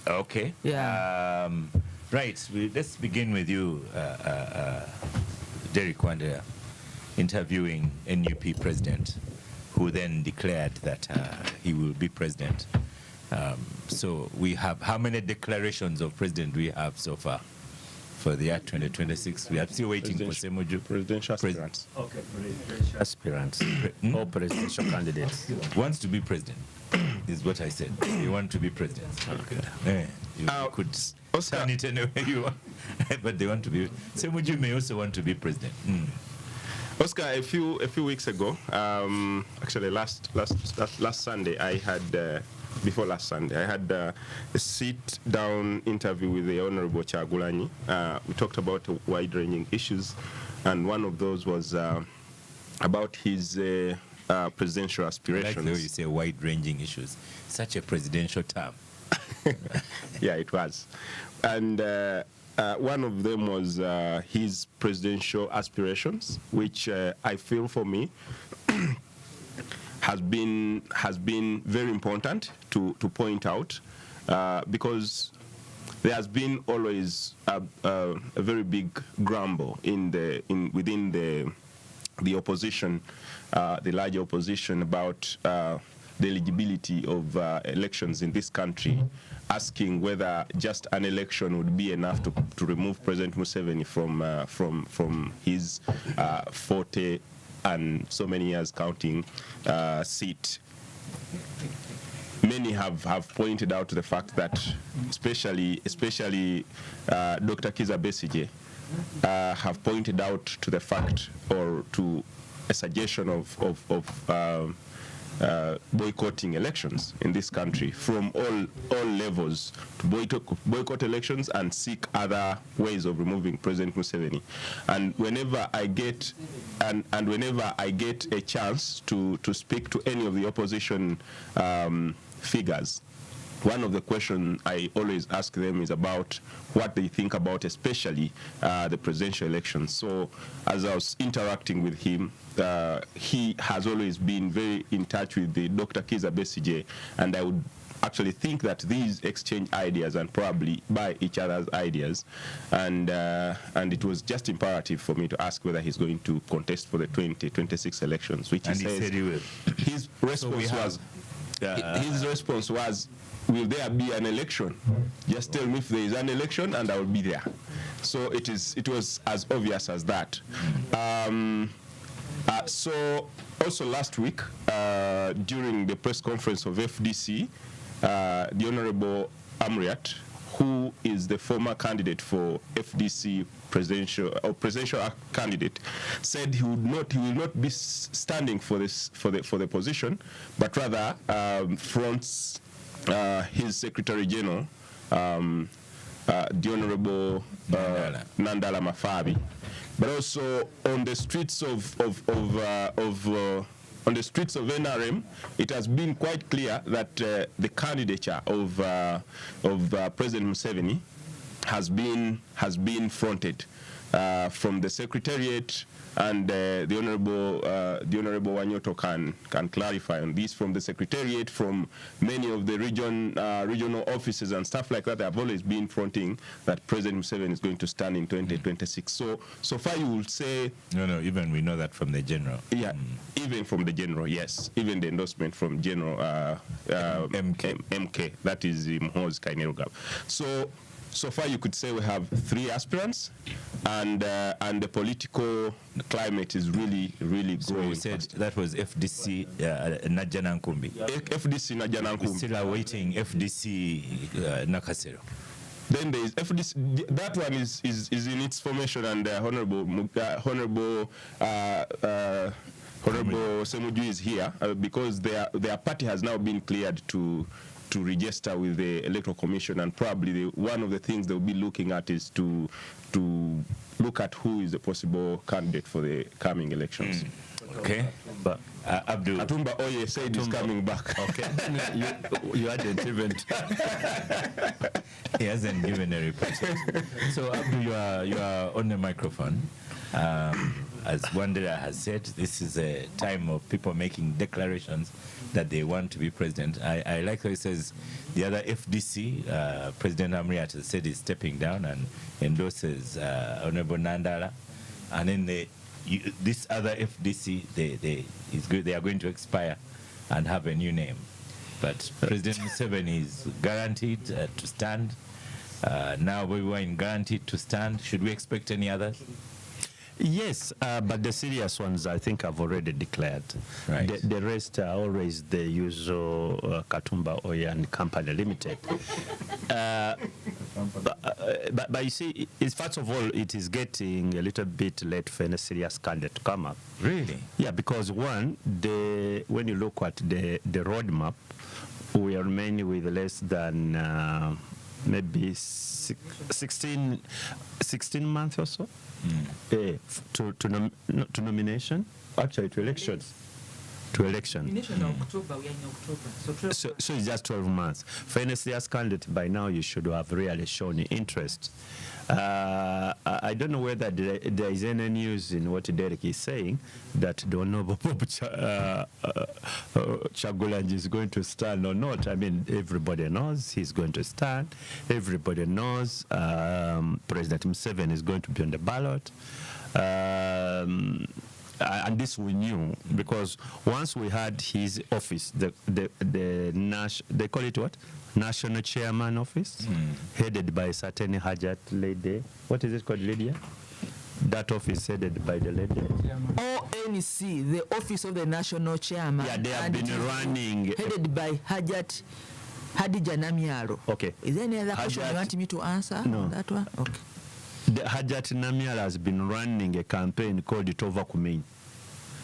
Speaker 2: Okay.
Speaker 7: Yeah.
Speaker 2: Right. Let's begin with you, Derek Wandera, interviewing NUP president, who then declared that he will be president. So we have, how many declarations of president do we have so far for the year 2026? We are still waiting for Semuju.
Speaker 3: Presidential aspirants.
Speaker 4: Okay, presidential aspirants or presidential candidates.
Speaker 2: Wants to be president. is what I said. You want to be president. Okay. You could
Speaker 3: Oscar,
Speaker 2: turn it any way you want, but they want to be. Semuju may also want to be president.
Speaker 3: Oscar, a few weeks ago, actually last Sunday, I had before last Sunday, I had a sit-down interview with the Honorable Chagulanyi. We talked about wide-ranging issues, and one of those was about his presidential aspirations.
Speaker 2: I like the way you say wide-ranging issues. Such a presidential term.
Speaker 3: Yeah, it was. And one of them was his presidential aspirations, which I feel for me has been very important to point out, because there has been always a very big grumble within the opposition, the larger opposition, about the eligibility of elections in this country, asking whether just an election would be enough to remove President Museveni from his 40 and so many years counting seat. Many have pointed out to the fact that, especially Dr. Kizza Besigye, have pointed out to the fact, or to a suggestion of boycotting elections in this country from all levels, to boycott elections and seek other ways of removing President Museveni. And whenever I get a chance to speak to any of the opposition figures, one of the questions I always ask them is about what they think about, especially the presidential elections. So as I was interacting with him, he has always been very in touch with the Dr. Kizza Besigye, and I would actually think that these exchange ideas and probably buy each other's ideas, and it was just imperative for me to ask whether he's going to contest for the 2026 elections, which he said he will. His response was, will there be an election? Just tell me if there is an election and I will be there. So it was as obvious as that. So also last week, during the press conference of FDC, the Honorable Amriat, who is the former candidate for FDC presidential candidate, said he will not be standing for the position, but rather fronts his Secretary General, the Honorable Nandala Mafabi. But also on the streets of NRM, it has been quite clear that the candidature of President Museveni has been fronted from the Secretariat, and the Honorable Wanyoto can clarify on this, from the Secretariat, from many of the regional offices and stuff like that. They have always been fronting that President Museveni is going to stand in 2026. So far you will say...
Speaker 2: No, even we know that from the general.
Speaker 3: Yeah, even from the general, yes. Even the endorsement from General MK, that is Mhoz Kainerugaba. So far, you could say we have 3 aspirants, and the political climate is really growing.
Speaker 2: So you said that was FDC Najana Nkumbi.
Speaker 3: FDC Najana Nkumbi.
Speaker 2: We're still awaiting FDC Nakasero.
Speaker 3: Then there is FDC. That one is in its formation, and Honorable Semuju is here because their party has now been cleared to register with the Electoral Commission, and probably one of the things they'll be looking at is to look at who is the possible candidate for the coming elections.
Speaker 2: Okay, but Abdul
Speaker 3: Katumba Oye said he's coming back.
Speaker 2: Okay, you hadn't even. He hasn't given a report yet. So Abdul, you are on the microphone. As Wandera has said, this is a time of people making declarations that they want to be president. I like how he says the other FDC, President Amriat has said he's stepping down and endorses Honorable Nandala. And then this other FDC, they are going to expire and have a new name. But President Museveni is guaranteed to stand. Now we were guaranteed to stand. Should we expect any others?
Speaker 4: Yes, but the serious ones I think I've already declared.
Speaker 2: Right.
Speaker 4: The rest are always the usual Katumba Oil and Company Limited. But you see, first of all, it is getting a little bit late for any serious candidate to come up.
Speaker 2: Really?
Speaker 4: Yeah, because one, when you look at the roadmap, we are mainly with less than maybe 16 months or so to nomination, actually to elections. To election.
Speaker 7: October, we are in October.
Speaker 4: So it's just 12 months. For any serious candidate, by now you should have really shown interest. I don't know whether there is any news in what Derek is saying that the Honorable Chagulanji is going to stand or not. I mean, everybody knows he's going to stand. Everybody knows President Museveni is going to be on the ballot. And this we knew because once we had his office, they call it what? National Chairman Office, headed by a certain Hajat lady. What is it called, Lydia? That office headed by the lady.
Speaker 7: ONC, the Office of the National Chairman.
Speaker 4: Yeah, they have been running.
Speaker 7: Headed by Hajat Hadija Namyaro.
Speaker 4: Okay.
Speaker 7: Is there any other question you want me to answer?
Speaker 4: No.
Speaker 7: On that one? Okay.
Speaker 4: The Hajat Namyaro has been running a campaign called It Over Kumain.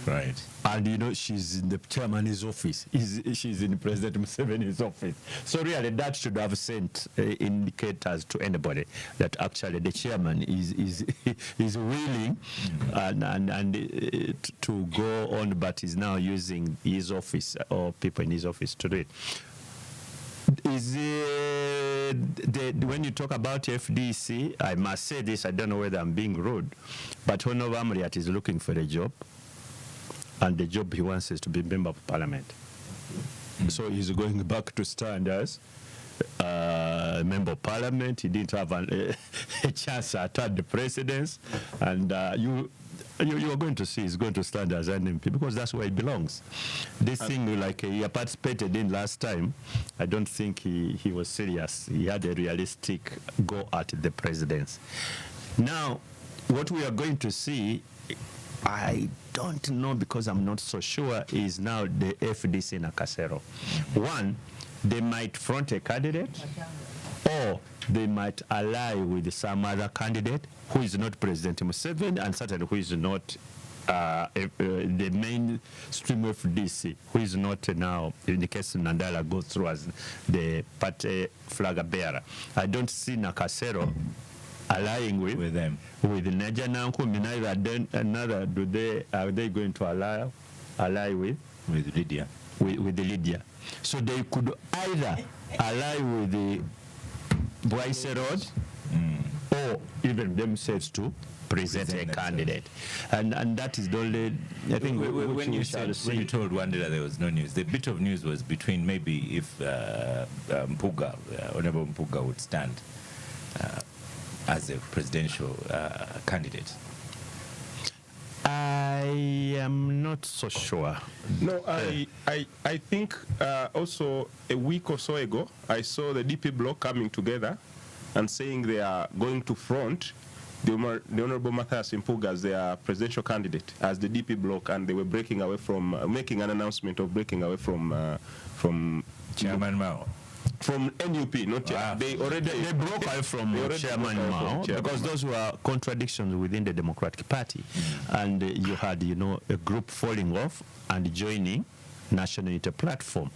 Speaker 2: Right.
Speaker 4: And you know, she's in the chairman's office. She's in President Museveni's office. So really, that should have sent indicators to anybody that actually the chairman is willing and to go on, but is now using his office or people in his office to do it. When you talk about FDC, I must say this, I don't know whether I'm being rude, but Honorable Amriat is looking for a job, and the job he wants is to be member of parliament. So he's going back to stand as member of parliament. He didn't have a chance at the presidency, and you are going to see he's going to stand as an MP because that's where he belongs. This thing like he participated in last time, I don't think he was serious. He had a realistic go at the presidency. Now, what we are going to see, I don't know because I'm not so sure, is now the FDC in Nakasero. One, they might front a candidate, or they might ally with some other candidate who is not President Museveni and certainly who is not the mainstream FDC, who is not now, in the case of Nandala, goes through as the party flag bearer. I don't see Nakasero allying with them, with Naja Nankumi, neither are they going to ally with
Speaker 2: Lydia.
Speaker 4: With the Lydia. So they could either ally with the Vice Road or even themselves to present a candidate. And that is the only, I think,
Speaker 2: when you told Wandera there was no news, the bit of news was between maybe if Honorable Mpuga would stand as a presidential candidate.
Speaker 4: I am not so sure.
Speaker 3: No, I think also a week or so ago, I saw the DP bloc coming together and saying they are going to front the Honorable Matthias Mpuga as their presidential candidate as the DP bloc, and they were breaking away from, making an announcement of breaking away from
Speaker 2: Chairman Mao.
Speaker 3: From NUP, not yet. They
Speaker 4: broke away from Chairman Mao because those were contradictions within the Democratic Party, and you had, a group falling off and joining National Unity Platform.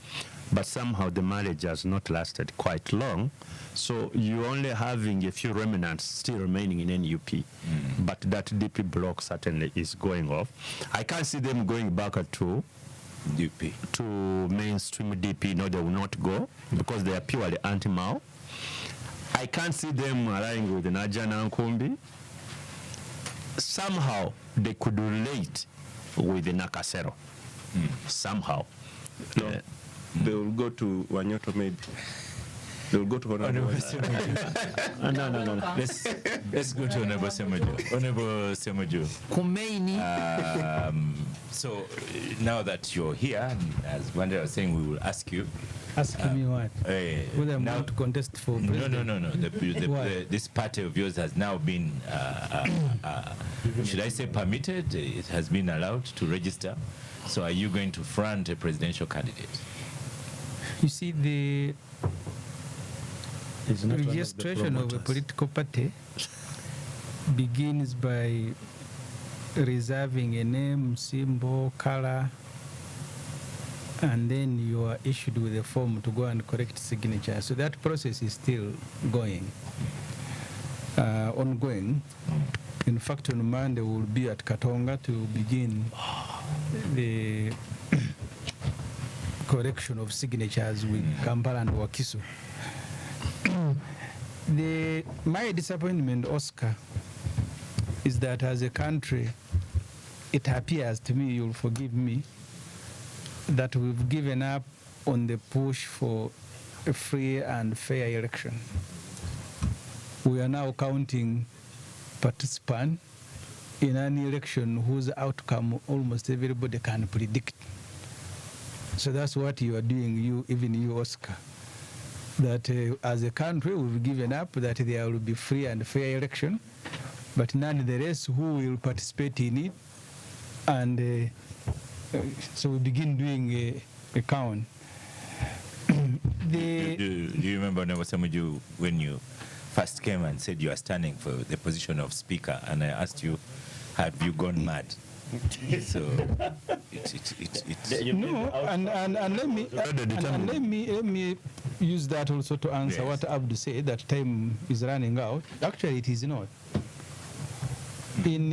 Speaker 4: But somehow the marriage has not lasted quite long, so you're only having a few remnants still remaining in NUP. But that DP bloc certainly is going off. I can't see them going back to DP, to mainstream DP. No, they will not go because they are purely anti-Mao. I can't see them allying with Naja Nankumbi. Somehow they could relate with Nakasero. Somehow.
Speaker 3: They will go to Wanyoto maybe. They'll go to
Speaker 2: Honorable
Speaker 3: Honorable.
Speaker 2: Semuju.
Speaker 4: No.
Speaker 2: Let's go to Honorable Semuju. Honorable Semuju.
Speaker 7: Kumeini.
Speaker 2: So now that you're here, and as Wanda was saying, we will ask you.
Speaker 6: Ask me what? Whether I'm
Speaker 2: now-
Speaker 6: going to contest for president.
Speaker 2: No.
Speaker 6: Why?
Speaker 2: This party of yours has now been, should I say, permitted? It has been allowed to register. So are you going to front a presidential candidate?
Speaker 6: You see, the
Speaker 4: It's not one of the
Speaker 6: registration of a
Speaker 4: promoters.
Speaker 6: political party begins by reserving a name, symbol, color, and then you are issued with a form to go and correct signature. So that process is still ongoing. In fact, on Monday we'll be at Katonga to begin the correction of signatures with Kampala and Wakiso. My disappointment, Oscar, is that as a country, it appears to me, you'll forgive me, that we've given up on the push for a free and fair election. We are now counting participants in an election whose outcome almost everybody can predict. So that's what you are doing, even you, Oscar. That as a country, we've given up that there will be free and fair election, but nonetheless, who will participate in it? And so we begin doing a count.
Speaker 2: Do you remember, Honorable Semuju, when you first came and said you are standing for the position of Speaker, and I asked you, have you gone mad? So
Speaker 6: No, and let me use that also to answer
Speaker 2: Yes.
Speaker 6: what Abdu said, that time is running out. Actually, it is not. In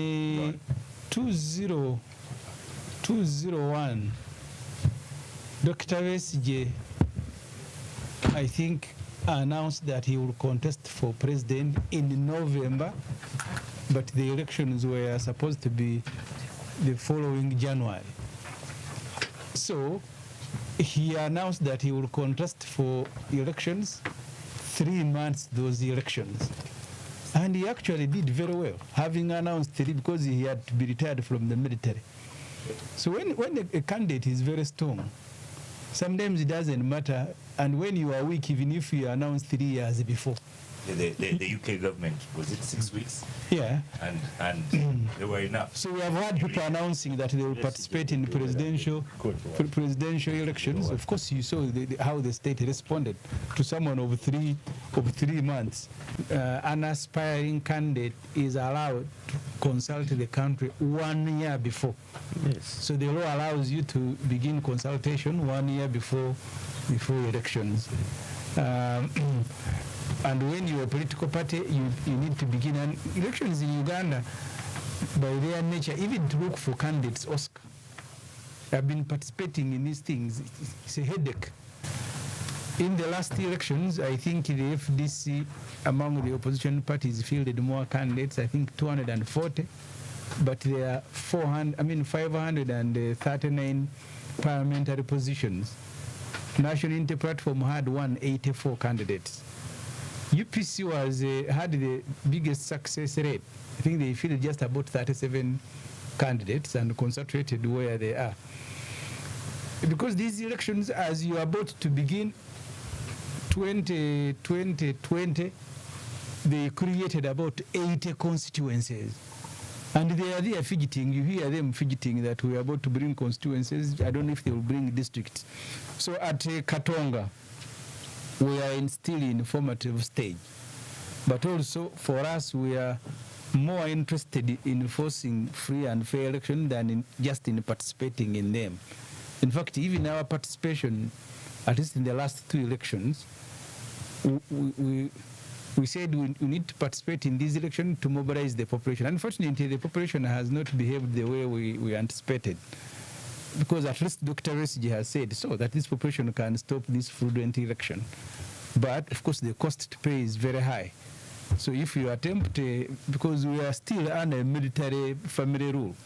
Speaker 6: 2001, Dr. Besigye, I think, announced that he will contest for president in November, but the elections were supposed to be the following January. So he announced that he will contest for elections 3 months those elections. And he actually did very well, having announced 3 because he had to be retired from the military. So when a candidate is very strong, sometimes it doesn't matter. And when you are weak, even if you announce 3 years before.
Speaker 2: the UK government, was it 6 weeks?
Speaker 6: Yeah.
Speaker 2: And they were enough.
Speaker 6: So we have had people announcing that they will participate in presidential elections. Of course, you saw how the state responded to someone over 3 months. An aspiring candidate is allowed to consult the country 1 year before.
Speaker 4: Yes.
Speaker 6: So the law allows you to begin consultation 1 year before elections. And when you're a political party, you need to begin. And elections in Uganda, by their nature, even to look for candidates, Oscar, have been participating in these things. It's a headache. In the last elections, I think the FDC, among the opposition parties, fielded more candidates, I think 240, but there are 539 parliamentary positions. National Unity Platform had 184 candidates. UPC had the biggest success rate. I think they fielded just about 37 candidates and concentrated where they are. Because these elections, as you are about to begin 2020, they created about 80 constituencies. And they are there fidgeting. You hear them fidgeting that we are about to bring constituencies. I don't know if they will bring districts. So at Katonga, we are still in formative stage. But also for us, we are more interested in enforcing free and fair election than just in participating in them. In fact, even our participation, at least in the last 2 elections, we said we need to participate in this election to mobilize the population. Unfortunately, the population has not behaved the way we anticipated. Because at least Dr. Besigye has said so, that this population can stop this fraudulent election. But, of course, the cost to pay is very high. So if you attempt, because we are still under military family rule,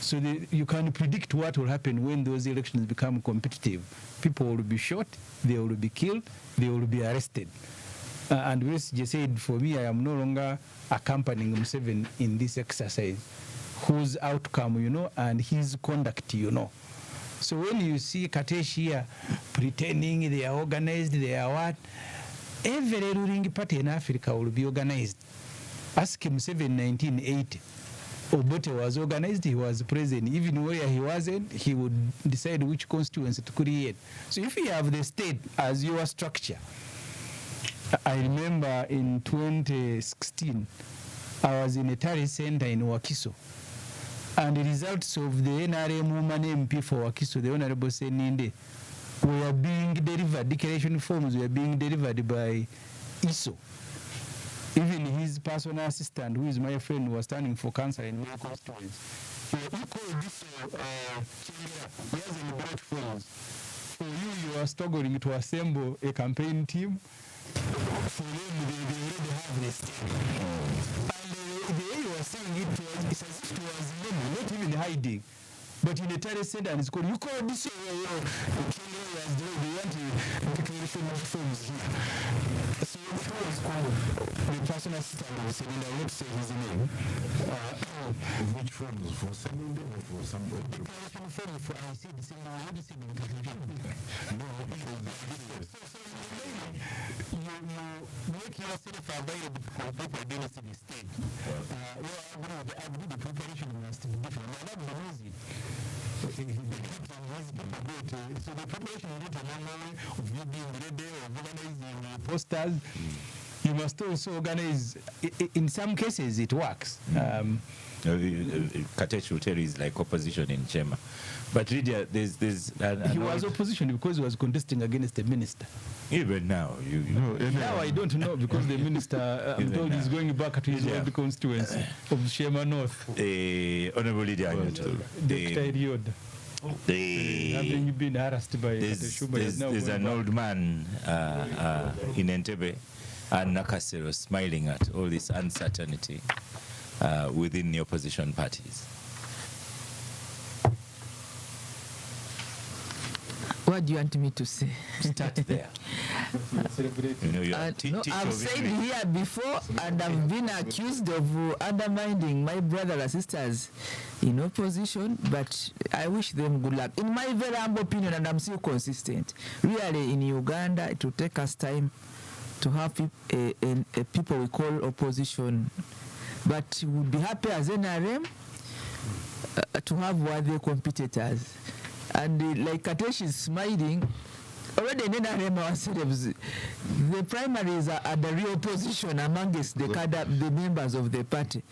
Speaker 6: So you can predict what will happen when those elections become competitive. People will be shot, they will be killed, they will be arrested. And Wesige said, for me, I am no longer accompanying Museveni in this exercise, whose outcome you know and his conduct you know. So when you see Katesh here pretending they are organized, they are what, every ruling party in Africa will be organized. Ask Museveni in 1980. Obote was organized, he was present. Even where he wasn't, he would decide which constituency to create. So if you have the state as your structure, I remember in 2016, I was in a terrorist center in Wakiso, and the results of the NRM woman MP for Wakiso, the Honorable Seninde, were being delivered, declaration forms were being delivered by ISO. Even his personal assistant, who is my friend, was standing for cancer in my constituency. He called this he hasn't brought forms. For you are struggling to assemble a campaign team. For them, they already have the state. And the way you were saying it was, it's as if it was normal, not even hiding. But in a terrorist center, and it's called, you call this they want to declaration forms here. So the was called the personal assistant of Seninde, I won't say his name.
Speaker 5: Which forms? For Seninde or for somebody?
Speaker 6: Declaration form for, I said, I had to say the
Speaker 5: No,
Speaker 6: you make yourself available to compete against the state. I agree the preparation must be different. I love the music. So the preparation is not a matter of you being ready or organizing posters. You must also organize. In some cases, it works.
Speaker 2: Katesh will tell you is like opposition in Chema. But Lydia, there's
Speaker 6: he was opposition because he was contesting against the minister.
Speaker 2: Even now,
Speaker 6: now I don't know because the minister, I'm told, he's going back to his old constituency of Shema North.
Speaker 2: Honorable Lydia,
Speaker 6: having been harassed by
Speaker 2: there's an old man in Entebbe and Nakasero smiling at all this uncertainty within the opposition parties.
Speaker 7: What do you want me to say?
Speaker 2: Start there.
Speaker 7: I've said here before, and I've been accused of undermining my brothers and sisters in opposition, but I wish them good luck. In my very humble opinion, and I'm still consistent, really in Uganda, it will take us time to have people we call opposition, but we would be happy as NRM to have worthy competitors. And like Katesh is smiling, already in NRM ourselves, the primaries are the real opposition amongst the members of the party.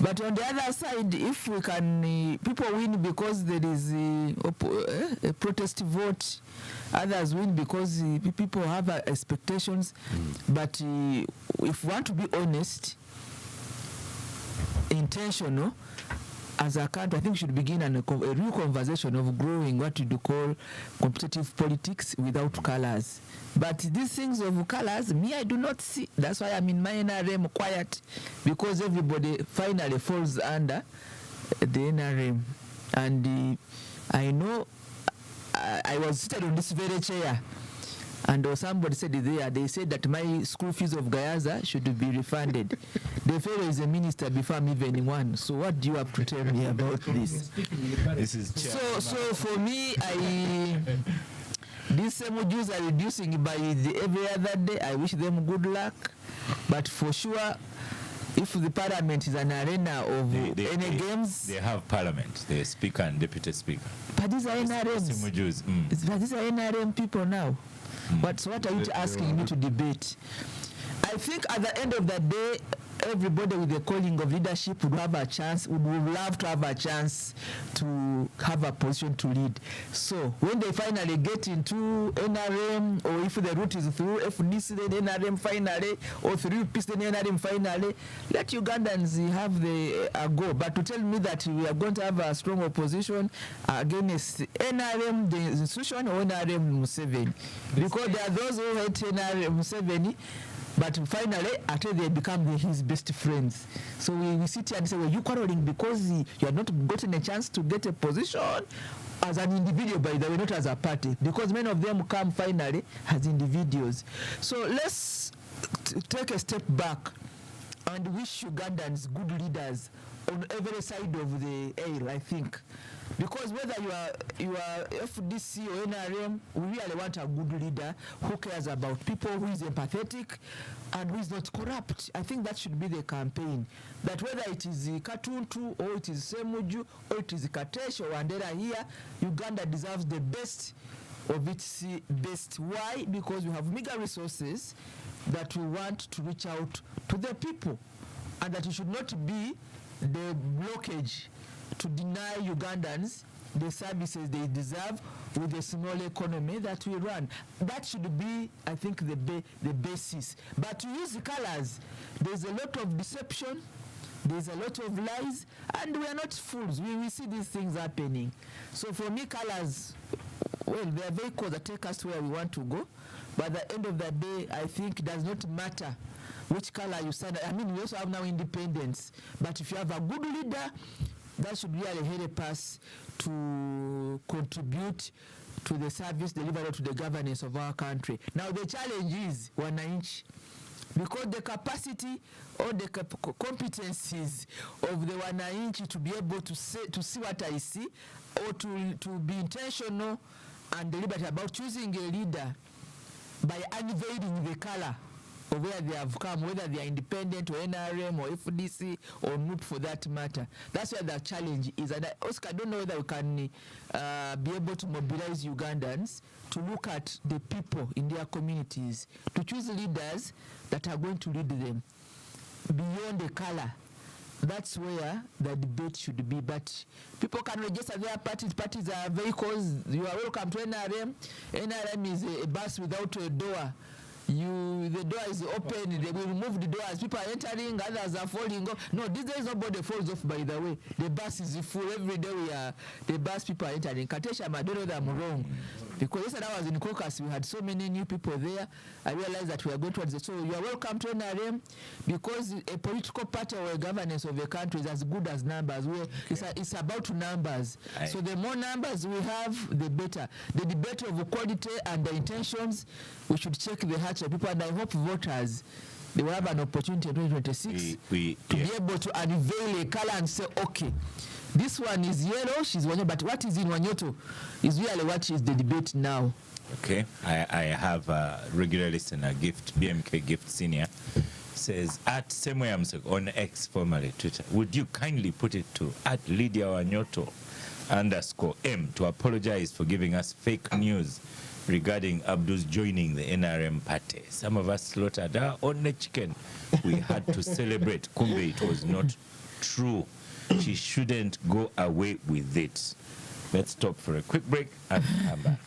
Speaker 7: But on the other side, if we can, people win because there is a protest vote, others win because people have expectations. But if we want to be honest, intentional, as a country, I think we should begin a real conversation of growing what you call competitive politics without colors. But these things of colors, me, I do not see. That's why I'm in my NRM quiet, because everybody finally falls under the NRM. And I know I was seated on this very chair, and somebody said they said that my school fees of Gayaza should be refunded. The fellow is a minister before I'm even one. So what do you have to tell me about this?
Speaker 2: This is
Speaker 7: so for me, these Jews are reducing by every other day. I wish them good luck. But for sure, if the parliament is an arena of any games...
Speaker 2: They have parliament, the speaker and deputy speaker.
Speaker 7: But these are NRMs. But these are NRM people now. What are you asking me to debate? I think at the end of the day, everybody with the calling of leadership would have a chance, would love to have a chance to have a position to lead. So when they finally get into NRM, or if the route is through FNC, then NRM finally, or through peace, then NRM finally, let Ugandans have the go. But to tell me that we are going to have a strong opposition against NRM, the institution, or NRM Museveni, because there are those who hate NRM Museveni, But finally, after they become his best friends. So we sit here and say, well, you quarreling because you have not gotten a chance to get a position as an individual, by the way, not as a party, because many of them come finally as individuals. So let's take a step back and wish Ugandans good leaders on every side of the aisle, I think. Because whether you are FDC or NRM, we really want a good leader who cares about people, who is empathetic, and who is not corrupt. I think that should be the campaign. That whether it is Katuntu, or it is Semuju, or it is Katesh or Wandera here, Uganda deserves the best of its best. Why? Because we have meager resources that we want to reach out to the people, and that it should not be the blockage to deny Ugandans the services they deserve with the small economy that we run. That should be, I think, the basis. But to use colors, there's a lot of deception, there's a lot of lies, and we are not fools. We see these things happening. So for me, colors, well, they are vehicles that take us to where we want to go. But at the end of the day, I think it does not matter which color you stand. I mean, we also have now independence. But if you have a good leader, that should really help us to contribute to the service delivered to the governance of our country. Now, the challenge is wananchi, because the capacity or the competencies of the wananchi to be able to see what I see, or to be intentional and deliberate about choosing a leader by unveiling the color of where they have come, whether they are independent or NRM or FDC or NUP for that matter. That's where the challenge is. And Oscar, I don't know whether we can be able to mobilize Ugandans to look at the people in their communities, to choose leaders that are going to lead them beyond the color. That's where the debate should be. But people can register their parties. Parties are vehicles. You are welcome to NRM. NRM is a bus without a door. The door is open, they will remove the door as people are entering, others are falling off. No, these days nobody falls off, by the way. The bus is full. Every day the bus people are entering. Katesha, I don't know that I'm wrong. Because yesterday I was in caucus, we had so many new people there. I realized that we are going towards it. So you are welcome to NRM, because a political party or a governance of a country is as good as numbers. It's about numbers. So the more numbers we have, the better. The debate of quality and the intentions, we should check the hearts of people, and I hope voters, they will have an opportunity in 2026 to be able to unveil a color and say, okay, this one is yellow, she's Wanyoto, but what is in Wanyoto is really what is the debate now.
Speaker 2: Okay, I have a regular listener, BMK Gift Senior, says, at Semwayamsek on X, formerly Twitter, would you kindly put it to at Lydia Wanyoto _M to apologize for giving us fake news regarding Abdul's joining the NRM party. Some of us slaughtered our own chicken. We had to celebrate. Kumbe, it was not true. She shouldn't go away with it. Let's stop for a quick break and come back.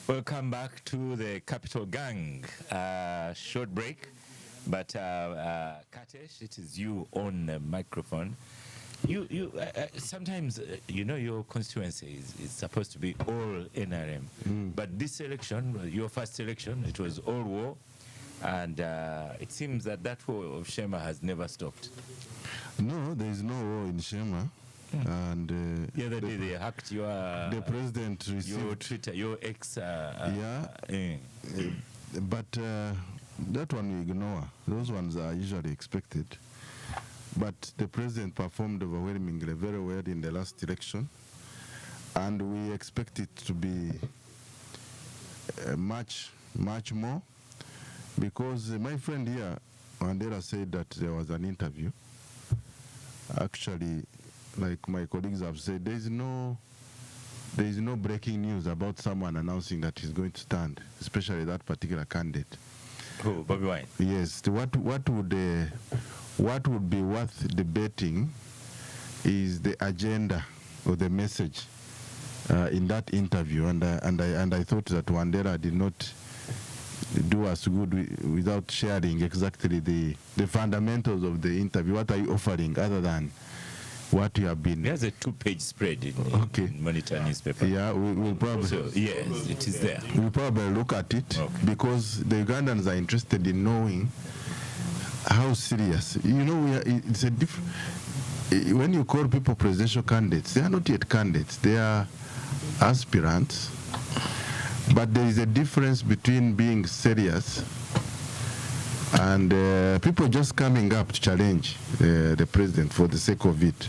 Speaker 2: Welcome back to the Capital Gang. Short break, but Katesh, it is you on the microphone. You sometimes your constituency is supposed to be all NRM, but this election, your first election, it was all war, and it seems that war of Shema has never stopped.
Speaker 5: No, there is no war in Shema. And
Speaker 2: the other day they hacked your
Speaker 5: the president received
Speaker 2: your Twitter, your ex.
Speaker 5: But that one we ignore. Those ones are usually expected. But the president performed overwhelmingly very well in the last election, and we expect it to be much more, because my friend here, Mandela, said that there was an interview. Actually, like my colleagues have said, there is no breaking news about someone announcing that he's going to stand, especially that particular candidate.
Speaker 2: Who, Bobby Wine?
Speaker 5: Yes. What would be worth debating is the agenda or the message in that interview, and I thought that Wandera did not do as good without sharing exactly the fundamentals of the interview. What are you offering other than what you have been?
Speaker 2: There's a 2-page spread in Monitor newspaper.
Speaker 5: Yeah, we'll probably.
Speaker 2: So, yes, it is there.
Speaker 5: We'll probably look at it, because the Ugandans are interested in knowing how serious. It's a different. When you call people presidential candidates, they are not yet candidates. They are aspirants. But there is a difference between being serious and people just coming up to challenge the president for the sake of it.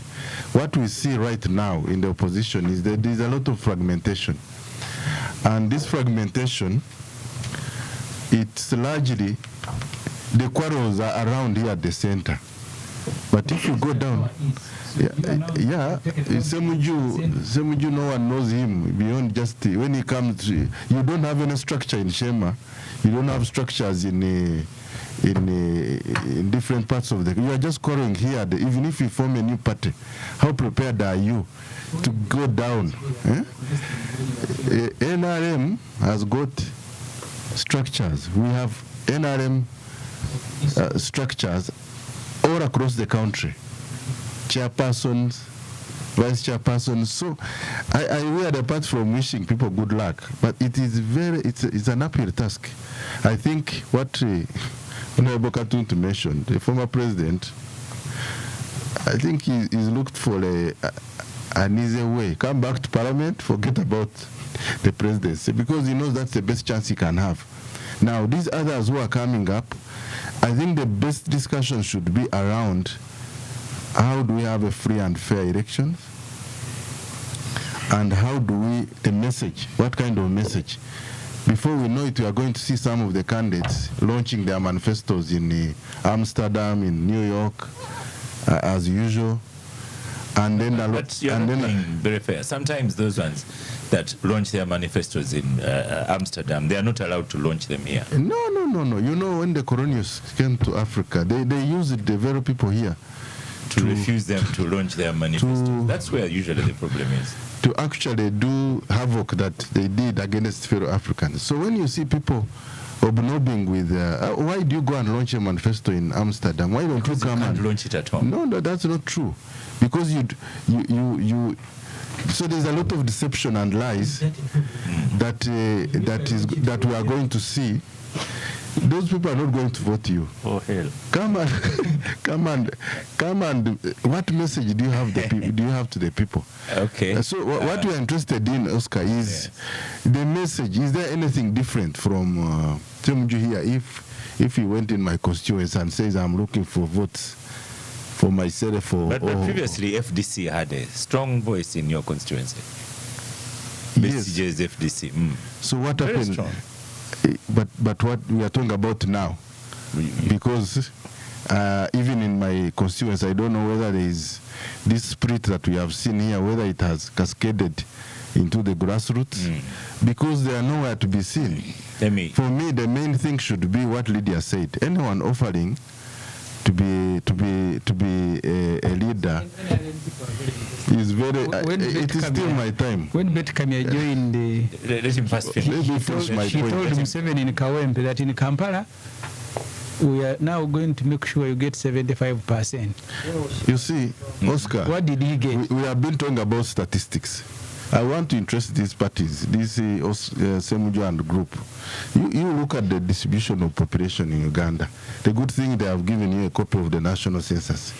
Speaker 5: What we see right now in the opposition is that there is a lot of fragmentation. And this fragmentation, it's largely, the quarrels are around here at the center. But if you go down, Semuju, no one knows him beyond just when he comes. You don't have any structure in Shema. You don't have structures in different parts of the. You are just quarreling here. Even if you form a new party, how prepared are you to go down? NRM has got structures. We have NRM structures all across the country. Chairpersons, vice chairpersons. So I wear the part from wishing people good luck, but it is it's an uphill task. I think what Honorable Katuntu mentioned, the former president, I think he's looked for an easy way. Come back to Parliament, forget about the presidency, because he knows that's the best chance he can have. Now, these others who are coming up, I think the best discussion should be around how do we have a free and fair elections, and how do we, the message, what kind of message? Before we know it, we are going to see some of the candidates launching their manifestos in Amsterdam, in New York, as usual. And then,
Speaker 2: but you're not being very fair. Sometimes those ones that launch their manifestos in Amsterdam, they are not allowed to launch them here.
Speaker 5: No. You know, when the colonials came to Africa, they used the very people here
Speaker 2: to refuse them to launch their manifestos. That's where usually the problem is.
Speaker 5: To actually do havoc that they did against fellow Africans. So when you see people obnobbing with, why do you go and launch a manifesto in Amsterdam? Why don't you come and
Speaker 2: launch it at home?
Speaker 5: No, that's not true. Because you so there's a lot of deception and lies that we are going to see. Those people are not going to vote you.
Speaker 2: Oh hell!
Speaker 5: Come and. What message do you have to the people?
Speaker 2: Okay.
Speaker 5: So what we are interested in, Oscar, is the message. Is there anything different from Semuju here? If he went in my constituency and says I'm looking for votes for myself,
Speaker 2: but previously FDC had a strong voice in your constituency.
Speaker 5: Yes.
Speaker 2: BCJ's FDC.
Speaker 5: So what
Speaker 2: Very
Speaker 5: happened?
Speaker 2: Strong.
Speaker 5: But what we are talking about now, because even in my constituency, I don't know whether there is this spirit that we have seen here, whether it has cascaded into the grassroots, because they are nowhere to be seen. For me, the main thing should be what Lydia said. Anyone offering to be a leader is very. It is still my time.
Speaker 6: When Bet Kamya joined,
Speaker 2: Let him first finish.
Speaker 5: Let me finish my
Speaker 6: he
Speaker 5: point.
Speaker 6: told Museveni in Kawempe that in Kampala, we are now going to make sure you get 75%.
Speaker 5: You see, Oscar.
Speaker 6: What did he get?
Speaker 5: We have been talking about statistics. I want to interest these parties, this Semujo and group. You look at the distribution of population in Uganda. The good thing they have given you a copy of the national census.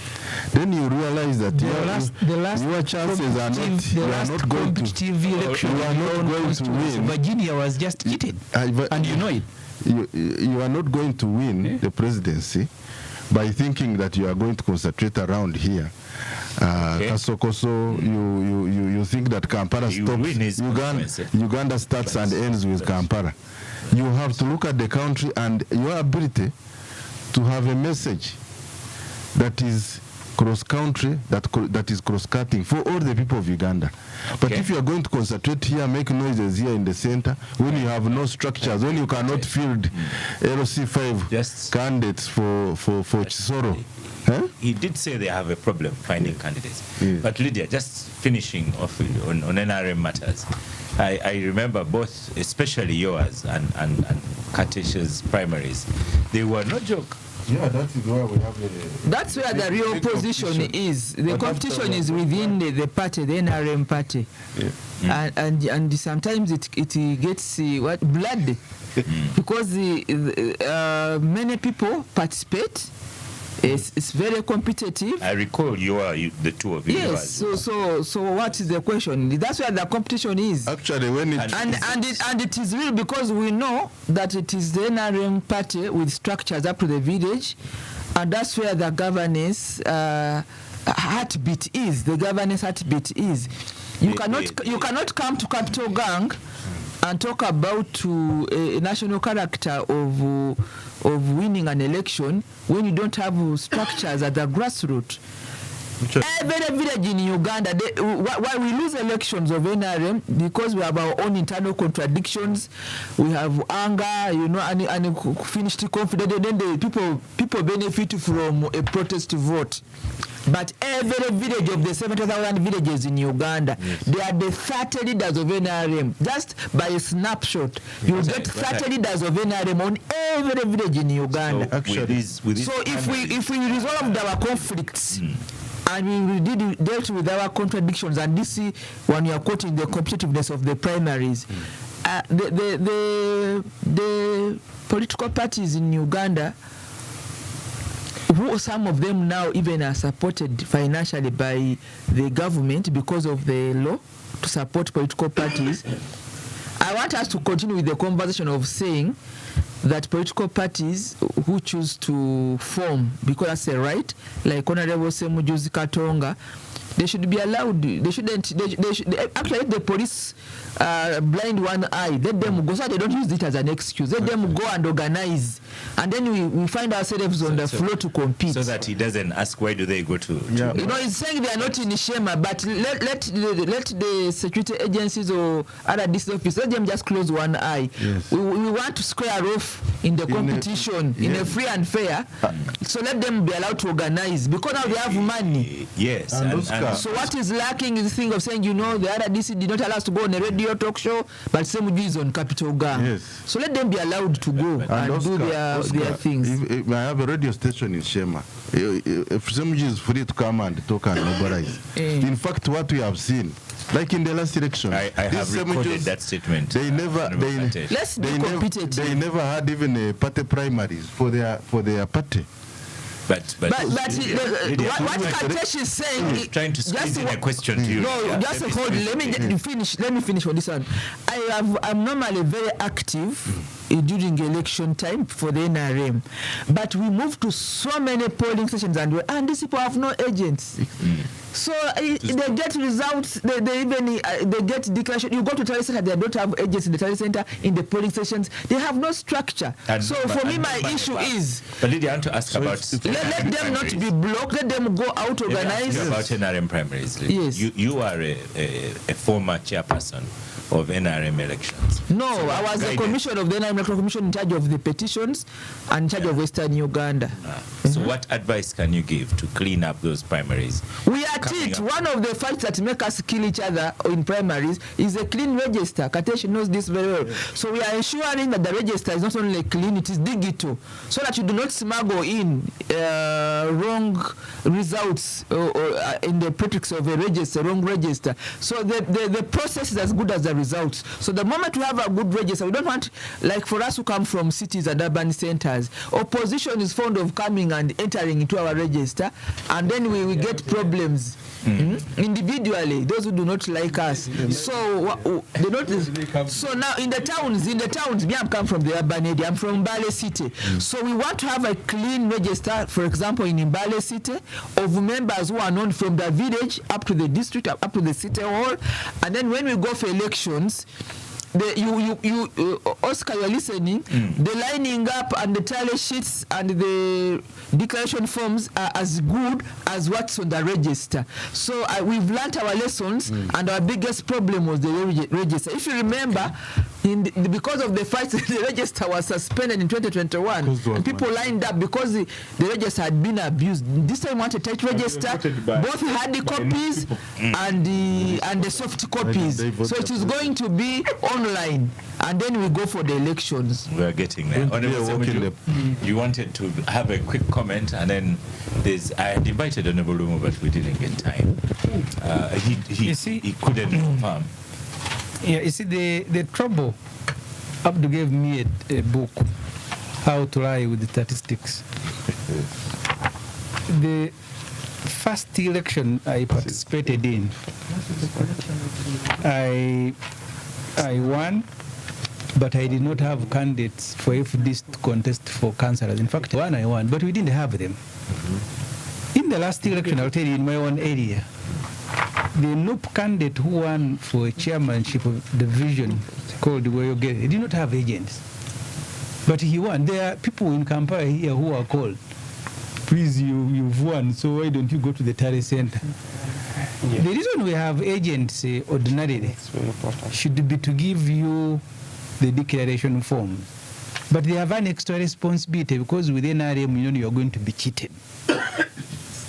Speaker 5: Then you realize that your chances are not. You are not going to.
Speaker 6: Election,
Speaker 5: you are not going to win.
Speaker 6: Virginia was just cheated, and you know it.
Speaker 5: You are not going to win the presidency by thinking that you are going to concentrate around here. Kasokoso, you think that Kampala stops, Uganda starts and ends with Kampala. You have to look at the country and your ability to have a message that is cross-country, that is cross-cutting for all the people of Uganda. But if you are going to concentrate here, make noises here in the center, when you have no structures, when you cannot field LC5 candidates for Chisoro. Huh?
Speaker 2: He did say they have a problem finding candidates. Yes. But Lydia, just finishing off on NRM matters, I remember both, especially yours and Katesh's primaries, they were no joke.
Speaker 5: Yeah, that is where we have
Speaker 7: that's where the real opposition is. The competition is within the party, the NRM party. Yeah. And sometimes it gets blood because many people participate. It's very competitive.
Speaker 2: I recall the two of you.
Speaker 7: Yes. So what is the question? That's where the competition is.
Speaker 5: Actually, when it
Speaker 7: and it is real because we know that it is the NRM party with structures up to the village, and that's where the governance heartbeat is. The governance heartbeat is. You cannot come to Capital Gang and talk about a national character of winning an election when you don't have structures at the grassroots. Every village in Uganda, why we lose elections of NRM because we have our own internal contradictions. We have anger, and finished confidence. Then the people benefit from a protest vote. But every village of the 70,000 villages in Uganda, they are the 30 leaders of NRM. Just by a snapshot, you get 30 leaders of NRM on every village in Uganda.
Speaker 2: So, actually,
Speaker 7: if we resolved our conflicts, and we dealt with our contradictions, and this is when you are quoting the competitiveness of the primaries, the political parties in Uganda, who some of them now even are supported financially by the government because of the law to support political parties. I want us to continue with the conversation of saying that political parties who choose to form, because that's a right, like Honorable Semujuzi Katonga, they should be allowed. They shouldn't. They should actually let the police blind one eye. Let them go. So they don't use it as an excuse. Let them go and organize, and then we find ourselves on the floor to compete.
Speaker 2: So that he doesn't ask why do they go to.
Speaker 7: He's saying they are not in Shema, but let the security agencies or other district offices, let them just close one eye. Yes. We want to square off in the competition in a free and fair. So let them be allowed to organize because now they have money.
Speaker 2: Yes.
Speaker 7: So what is lacking is the thing of saying, the other DC did not allow us to go on a radio talk show, but Semuju is on Capital Gang. Yes. So let them be allowed to go and do their things.
Speaker 5: If I have a radio station in Shema, if Semuju is free to come and talk and mobilize. In fact, what we have seen, like in the last election,
Speaker 2: I have recorded that statement.
Speaker 5: They never had even a party primaries for their party.
Speaker 2: But
Speaker 7: what Katesh is saying
Speaker 2: is trying to squeeze in a question to you.
Speaker 7: No, just hold. Let me finish on this one. I'm normally very active during election time for the NRM, but we move to so many polling stations and these people have no agents. So they get results. They get declaration. You go to Tally Center, they don't have agents in the Tally Center. In the polling stations, they have no structure. So for me, my issue is.
Speaker 2: But Lydia, I want to ask about.
Speaker 7: Let them not be blocked. Let them go out, organize.
Speaker 2: About NRM primaries.
Speaker 7: Yes.
Speaker 2: You are a former chairperson of NRM elections?
Speaker 7: No, I was the commissioner of the NRM Electoral Commission in charge of the petitions and in charge of Western Uganda.
Speaker 2: So what advice can you give to clean up those primaries?
Speaker 7: We are it. One of the fights that make us kill each other in primaries is a clean register. Katesh knows this very well. So we are ensuring that the register is not only clean, it is digital, so that you do not smuggle in wrong results in the prefix of a register, wrong register. So the process is as good as the results. So the moment we have a good register, we don't want, like for us who come from cities and urban centers, opposition is fond of coming and entering into our register, and then we get problems individually, those who do not like us. So they don't. So now in the towns, me, I'm come from the urban area, I'm from Mbale City. So we want to have a clean register, for example, in Mbale City, of members who are known from the village up to the district, up to the city hall, and then when we go for elections, Oscar, you're listening. The lining up and the tally sheets and the declaration forms are as good as what's on the register. So we've learned our lessons, and our biggest problem was the register. If you remember, because of the fight, the register was suspended in 2021, and people lined up because the register had been abused. This time we want a tight register, both hard copies and the soft copies. So it is going to be online, and then we go for the elections.
Speaker 2: We are getting there. You wanted to have a quick comment, and then I had invited Honorable Lumo, but we didn't get time. He couldn't confirm.
Speaker 6: Yeah, you see, the trouble, Abdu gave me a book, How to Lie with the Statistics. The first election I participated in, I won, but I did not have candidates for FDs to contest for councillors. In fact, one I won, but we didn't have them. In the last election, I'll tell you, in my own area, the NUP candidate who won for a chairmanship of the division called Weyoge, he did not have agents. But he won. There are people in Kampala here who are called, please, you've won, so why don't you go to the Tari Center? Yeah. The reason we have agents ordinarily should be to give you the declaration forms. But they have an extra responsibility because with NRM, you are going to be cheated.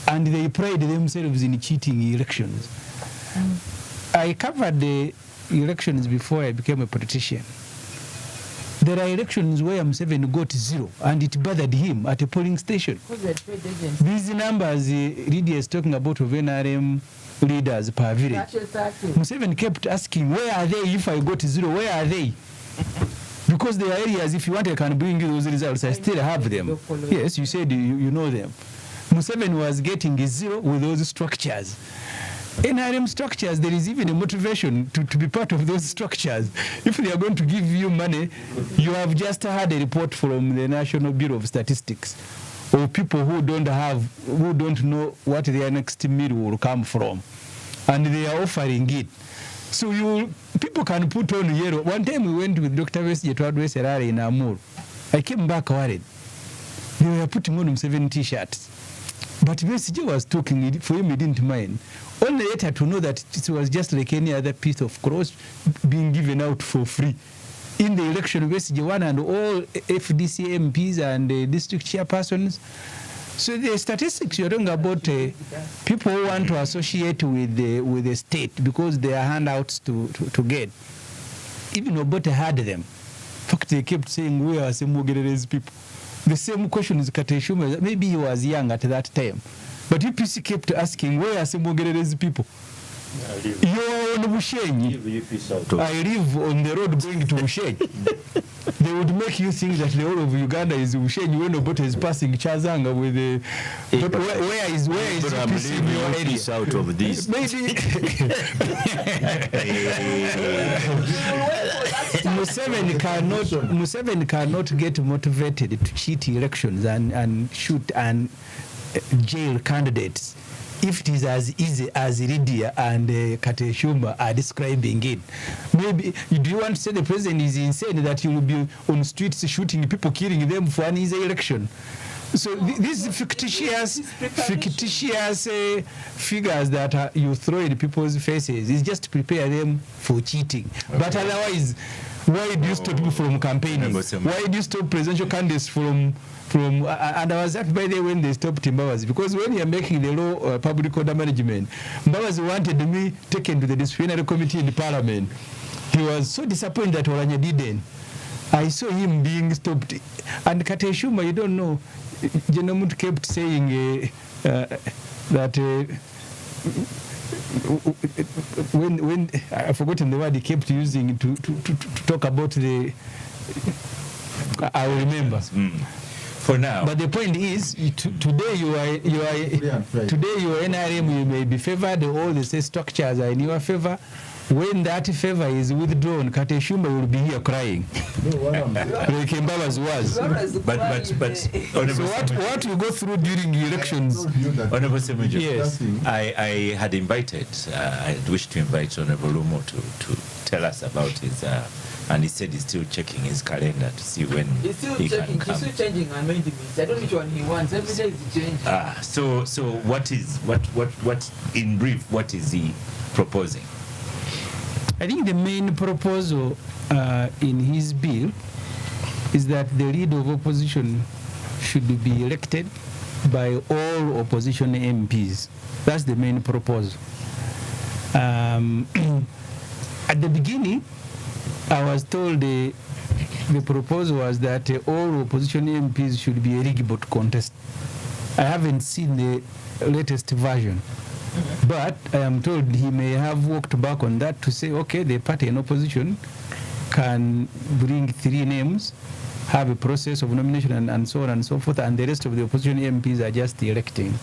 Speaker 6: And they pride themselves in cheating elections. I covered the elections before I became a politician. There are elections where Museveni got 0, and it bothered him at a polling station. These numbers Lydia is talking about of NRM leaders per village. Museveni kept asking, where are they if I got 0? Where are they? Because there are areas, if you want, I can bring you those results. I still have them. Yes, you said you know them. Museveni was getting 0 with those structures. NRM structures, there is even a motivation to be part of those structures. If they are going to give you money, you have just had a report from the National Bureau of Statistics of people who don't know what their next meal will come from, and they are offering it. So people can put on yellow. One time we went with Dr. Wesley to address a rally in Amur. I came back worried. They were putting on 7 T-shirts. But Wesley was talking, for him he didn't mind. Only later to know that it was just like any other piece of clothes being given out for free. In the election, Wesley won, and all FDC MPs and district chairpersons. So the statistics you're talking about, people who want to associate with the state because they are handouts to get. Even Obote had them. In fact, they kept saying, where are some Mugererezi people? The same question is Kateshuma. Maybe he was young at that time. But UPC kept asking, where are some Mugererezi people? You're on Bushenyi. I live on the road going to Bushenyi. They would make you think that the whole of Uganda is Bushenyi when Obote is passing Chazanga with the... But where is UPC in your area?
Speaker 4: Out of this.
Speaker 6: Maybe... Museveni cannot get motivated to cheat elections and shoot and jail candidates if it is as easy as Lydia and Kateshuma are describing it. Maybe, do you want to say the president is insane that he will be on streets shooting people, killing them for an easy election? So these fictitious figures that you throw in people's faces is just to prepare them for cheating. Okay. But otherwise, why do you stop people from campaigning? Why do you stop presidential candidates from and I was happy by the way when they stopped Mbabazi, because when you're making the law public order management, Mbabazi wanted me taken to the disciplinary committee in the parliament. He was so disappointed that Oranya didn't. I saw him being stopped. And Kateshuma, you don't know, Jenamut kept saying that when I've forgotten the word he kept using to talk about the, I will remember.
Speaker 2: For now.
Speaker 6: But the point is, today you are NRM, you may be favored, all the state structures are in your favor. When that favor is withdrawn, Kateshuma will be here crying. Like Mbabazi was.
Speaker 2: But
Speaker 6: so what you go through during elections?
Speaker 2: Honorable Semujo,
Speaker 6: yes.
Speaker 2: I had invited, I wish to invite Honorable Lumo to tell us about his, and he said he's still checking his calendar to see when
Speaker 7: he's still
Speaker 2: he
Speaker 7: checking,
Speaker 2: can come.
Speaker 7: he's still changing amendments. I don't know which one he wants. Every day he's changing.
Speaker 2: So what in brief, what is he proposing?
Speaker 6: I think the main proposal in his bill is that the leader of opposition should be elected by all opposition MPs. That's the main proposal. At the beginning, I was told the proposal was that all opposition MPs should be eligible to contest. I haven't seen the latest version. But I am told he may have walked back on that to say, okay, the party in opposition can bring 3 names, have a process of nomination and so on and so forth, and the rest of the opposition MPs are just electing.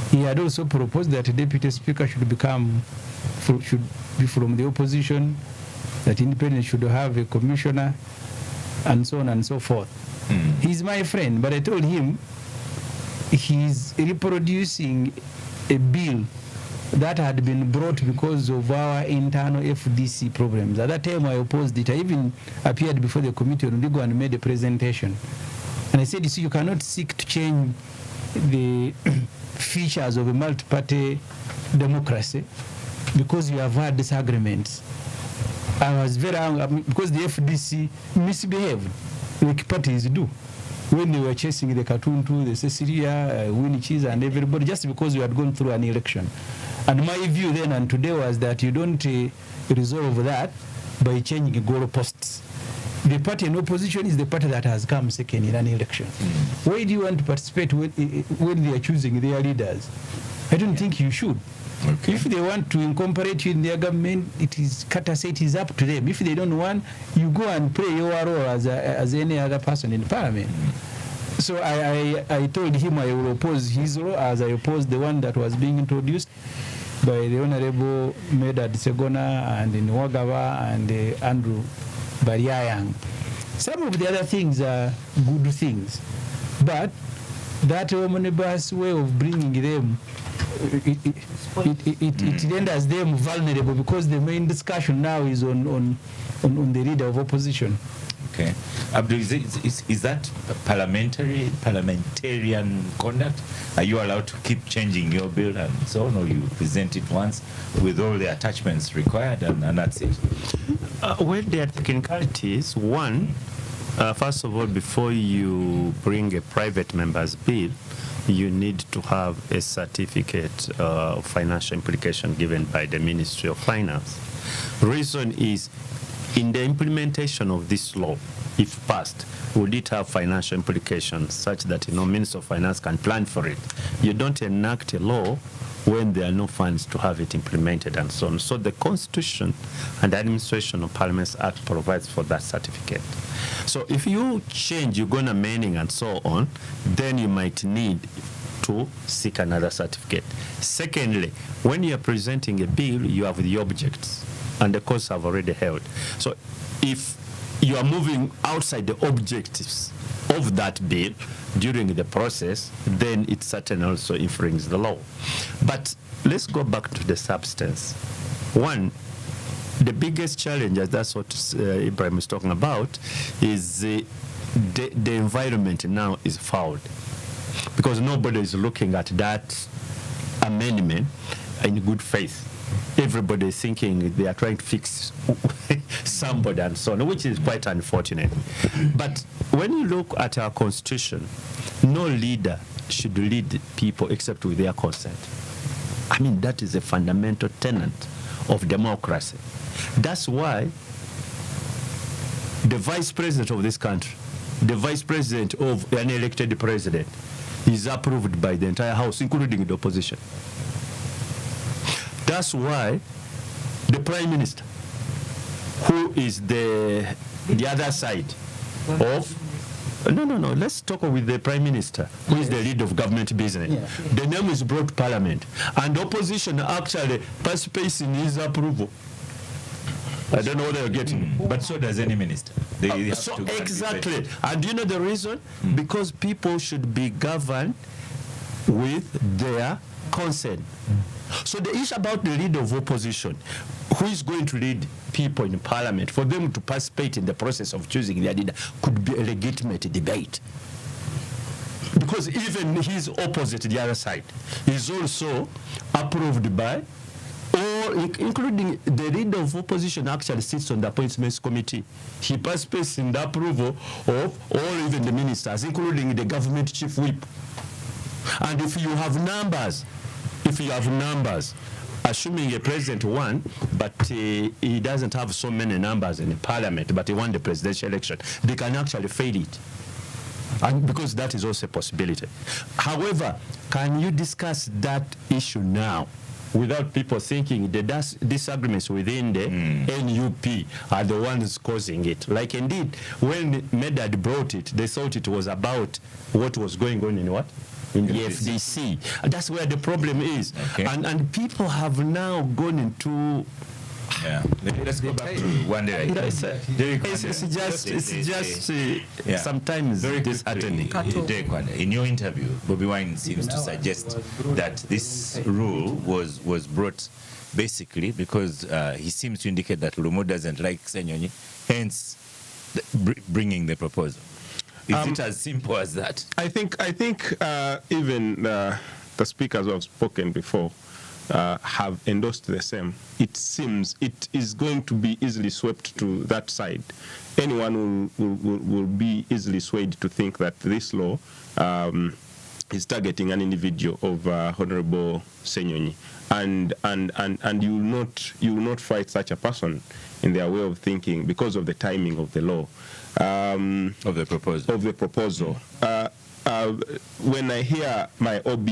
Speaker 6: He had also proposed that a deputy speaker should be from the opposition, that independents should have a commissioner, and so on and so forth. He's my friend, but I told him he's reproducing a bill that had been brought because of our internal FDC problems. At that time, I opposed it. I even appeared before the committee on legal and made a presentation. And I said, you see, you cannot seek to change the features of a multi-party democracy because you have had disagreements. I was very angry because the FDC misbehaved like parties do when they were chasing the Katuntu, the Cecilia, Winnie Cheese, and everybody, just because we had gone through an election. And my view then and today was that you don't resolve that by changing goalposts. The party in opposition is the party that has come second in an election. Why do you want to participate when they are choosing their leaders? I don't think you should. Okay. If they want to incorporate you in their government, it is up to them. If they don't want, you go and play your role as any other person in parliament. So I told him I will oppose his role as I opposed the one that was being introduced by the Honorable Medad Segona and Nwagawa and Andrew Bariayang. Some of the other things are good things, but that omnibus way of bringing them, it renders them vulnerable because the main discussion now is on the leader of opposition.
Speaker 2: Okay. Abdul, is that parliamentarian conduct? Are you allowed to keep changing your bill and so on, or you present it once with all the attachments required and that's it?
Speaker 4: Well, there are technicalities. One, first of all, before you bring a private member's bill, you need to have a certificate of financial implication given by the Ministry of Finance. Reason is, in the implementation of this law, if passed, would it have financial implications such that Minister of Finance can plan for it? You don't enact a law when there are no funds to have it implemented and so on. So the Constitution and the Administration of Parliaments Act provides for that certificate. So if you change, you're going to amending and so on, then you might need to seek another certificate. Secondly, when you are presenting a bill, you have the objects, and the courts have already held. So if you are moving outside the objectives of that bill during the process, then it certainly also infringes the law. But let's go back to the substance. One, the biggest challenge, as that's what Ibrahim is talking about, is the environment now is fouled. because nobody is looking at that amendment in good faith. Everybody is thinking they are trying to fix somebody and so on, which is quite unfortunate. But when you look at our constitution, no leader should lead people except with their consent. I mean, that is a fundamental tenet of democracy. That's why the vice president of this country, the vice president of an elected president, is approved by the entire House, including the opposition. That's why the prime minister, who is the other side of, no, let's talk with the prime minister, who is the lead of government business. The name is brought to parliament, and the opposition actually participates in his approval. I don't know what they're getting.
Speaker 2: But so does any minister. They have
Speaker 4: So
Speaker 2: to go
Speaker 4: exactly. And do you know the reason? Because people should be governed with their consent. So the issue about the leader of opposition, who is going to lead people in parliament, for them to participate in the process of choosing their leader, could be a legitimate debate. Because even his opposite, the other side, is also approved by, or including the leader of opposition actually sits on the appointments committee. He participates in the approval of all even the ministers, including the government chief whip. And if you have numbers, assuming a president won, but he doesn't have so many numbers in the parliament, but he won the presidential election, they can actually fail it. And because that is also a possibility. However, can you discuss that issue now without people thinking the disagreements within the NUP are the ones causing it? Like indeed, when Medad brought it, they thought it was about what was going on in what? In the FDC. That's where the problem is.
Speaker 2: Okay.
Speaker 4: And people have now gone into...
Speaker 2: Yeah. Let's go back to one day.
Speaker 4: It's just sometimes very disheartening.
Speaker 2: In your interview, Bobi Wine seems to suggest that this rule was brought basically because he seems to indicate that Lumo doesn't like Senyonyi, hence bringing the proposal. Is it as simple as that?
Speaker 3: I think even the speakers who have spoken before have endorsed the same. It seems it is going to be easily swept to that side. Anyone will be easily swayed to think that this law is targeting an individual of Honorable Senyonyi, and you will not fight such a person in their way of thinking because of the timing of the law.
Speaker 2: Of the proposal.
Speaker 3: When I hear my OB,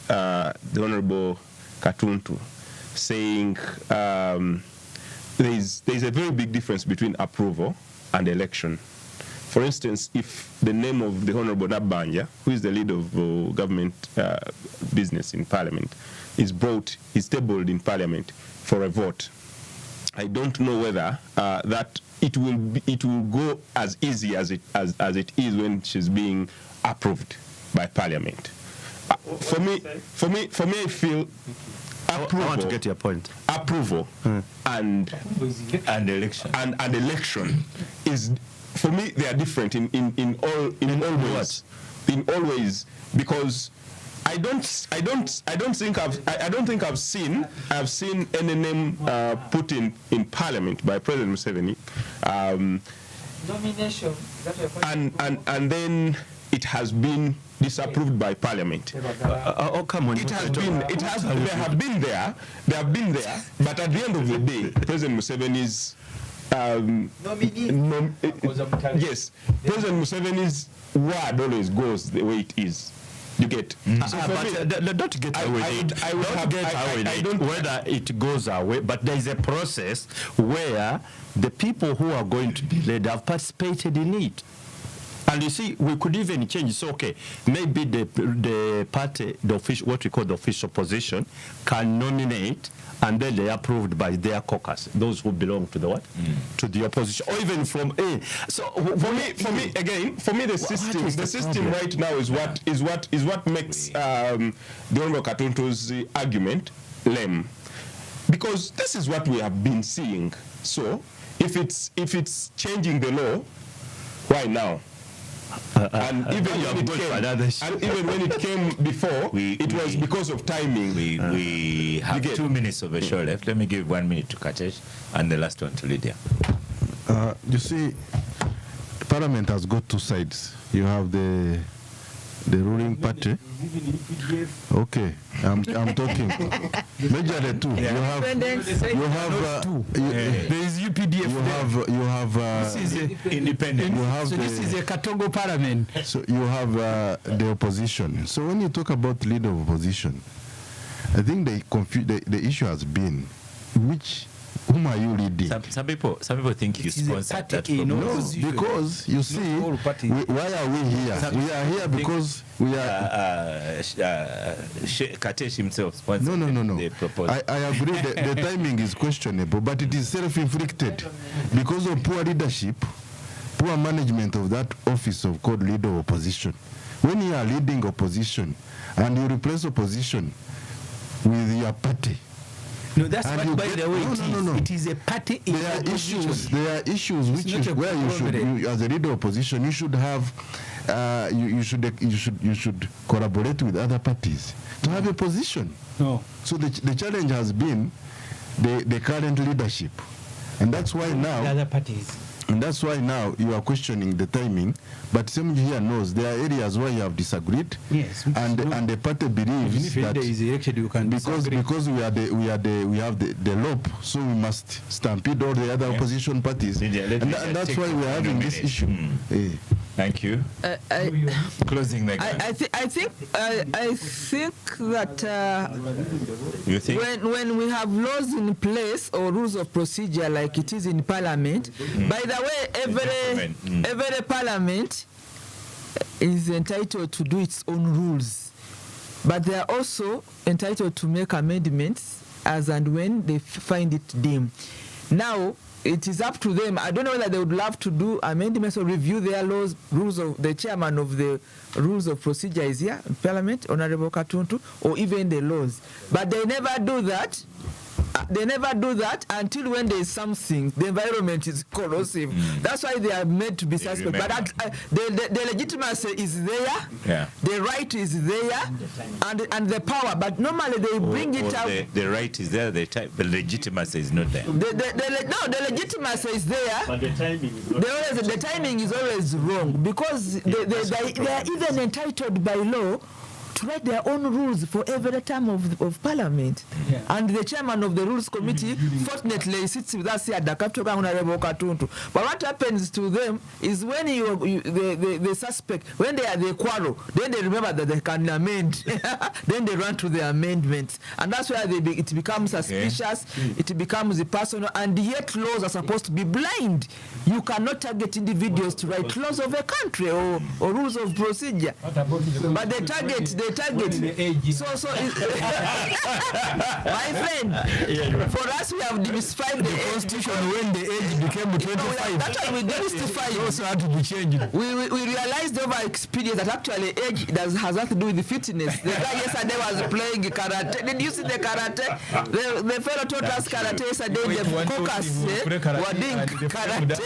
Speaker 3: the Honorable Katuntu, saying there's a very big difference between approval and election. For instance, if the name of the Honorable Nabanja, who is the lead of government business in Parliament, is tabled in Parliament for a vote, I don't know whether that it will go as easy as it is when she's being approved by Parliament. For me, I feel approval.
Speaker 4: I want to get your point.
Speaker 3: Approval and
Speaker 2: election
Speaker 3: and election is, for me, they are different in all ways. In all ways, because I don't think I've seen any name put in Parliament by President Museveni.
Speaker 7: Nomination.
Speaker 3: And then it has been disapproved by Parliament.
Speaker 4: Come on.
Speaker 3: They have been there, but at the end of the day, President Museveni's yes, President Museveni's word always goes the way it is. You get.
Speaker 4: So don't get away. I don't whether it goes away, but there is a process where the people who are going to be led have participated in it. And you see, we could even change. So, okay, maybe the party, the official, what we call the official position, can nominate, and then they are approved by their caucus, those who belong to the what? To the opposition, or even from A. So, for me, the system right now is what makes the Honorable Katuntu's argument lame, because this is what we have been seeing. So, if it's changing the law, why now?
Speaker 3: and even when it came before, it was because of timing.
Speaker 2: We have 2 minutes of a show left. Let me give 1 minute to Katesh and the last one to Lydia.
Speaker 5: You see, Parliament has got two sides. You have the ruling party. Okay, I'm talking. Majorly two.
Speaker 6: Yeah. There is UPDF.
Speaker 5: You have.
Speaker 6: This is
Speaker 5: independent. You have
Speaker 6: this is a Katongo Parliament.
Speaker 5: So you have the opposition. So when you talk about leader of opposition, I think the issue has been whom are you leading?
Speaker 2: Some people think you sponsored that program.
Speaker 5: No, because you see, why are we here? We are here because we are.
Speaker 2: Katesh himself sponsored the proposal.
Speaker 5: I agree the timing is questionable, but it is self-inflicted because of poor leadership, poor management of that office of called leader of opposition. When you are leading opposition and you replace opposition with your party.
Speaker 6: No, that's what, by the way,
Speaker 5: no.
Speaker 6: It is a party in opposition.
Speaker 5: There are issues where you should, as a leader of opposition, you should have, you should collaborate with other parties to have a position.
Speaker 6: No.
Speaker 5: So the challenge has been the current leadership, and that's why now
Speaker 6: other parties.
Speaker 5: And that's why now you are questioning the timing. But Semuji here knows there are areas where you have disagreed.
Speaker 6: Yes.
Speaker 5: And the party believes that
Speaker 6: there is election, you can
Speaker 5: because we have the loop, so we must stampede all the other opposition parties. And that's why we are having this issue.
Speaker 2: Thank you. Closing the
Speaker 7: I think that
Speaker 2: you think?
Speaker 7: when we have laws in place or rules of procedure like it is in Parliament, by the way, every Parliament is entitled to do its own rules, but they are also entitled to make amendments as and when they find it deemed. Now, it is up to them. I don't know whether they would love to do amendments or review their laws, rules of the chairman of the rules of procedure is here in Parliament, Honorable Katuntu, or even the laws. But they never do that. They never do that until when there is something, the environment is corrosive. That's why they are made to be suspect. But the legitimacy is there, the right is there, and the power. But normally they bring it out.
Speaker 2: The right is there, the legitimacy is not there.
Speaker 7: The legitimacy is there. But the timing is always wrong because they are even entitled by law to write their own rules for every term of Parliament. Yeah. And the chairman of the Rules Committee, fortunately, sits with us here at the Kaptoga Honorable Katuntu. But what happens to them is when the suspect, when they quarrel, then they remember that they can amend. Then they run to the amendments. And that's where it becomes suspicious, it becomes personal, and yet laws are supposed to be blind. You cannot target individuals to write laws of a country or rules of procedure. But they target. So my friend, for us we have demystified the constitution when the age became 25. That's why we demystify.
Speaker 6: Also had to be changed.
Speaker 7: We realized over experience that actually age has nothing to do with the fitness. The guy yesterday was playing karate. Did you see the karate? The fellow taught us karate yesterday. The caucus were doing karate.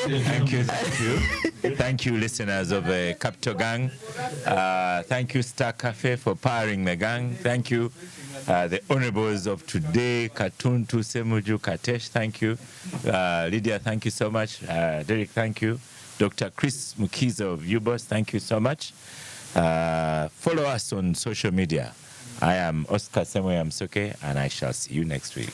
Speaker 2: Thank you, listeners of Capital Gang. Thank you, Star Cafe, for powering the gang. Thank you, the honorables of today, Katuntu, Semuju, Katesh, thank you. Lydia, thank you so much. Derek, thank you. Dr. Chris Mukiza of UBOS, thank you so much. Follow us on social media. I am Oscar Semoya Msoke, and I shall see you next week.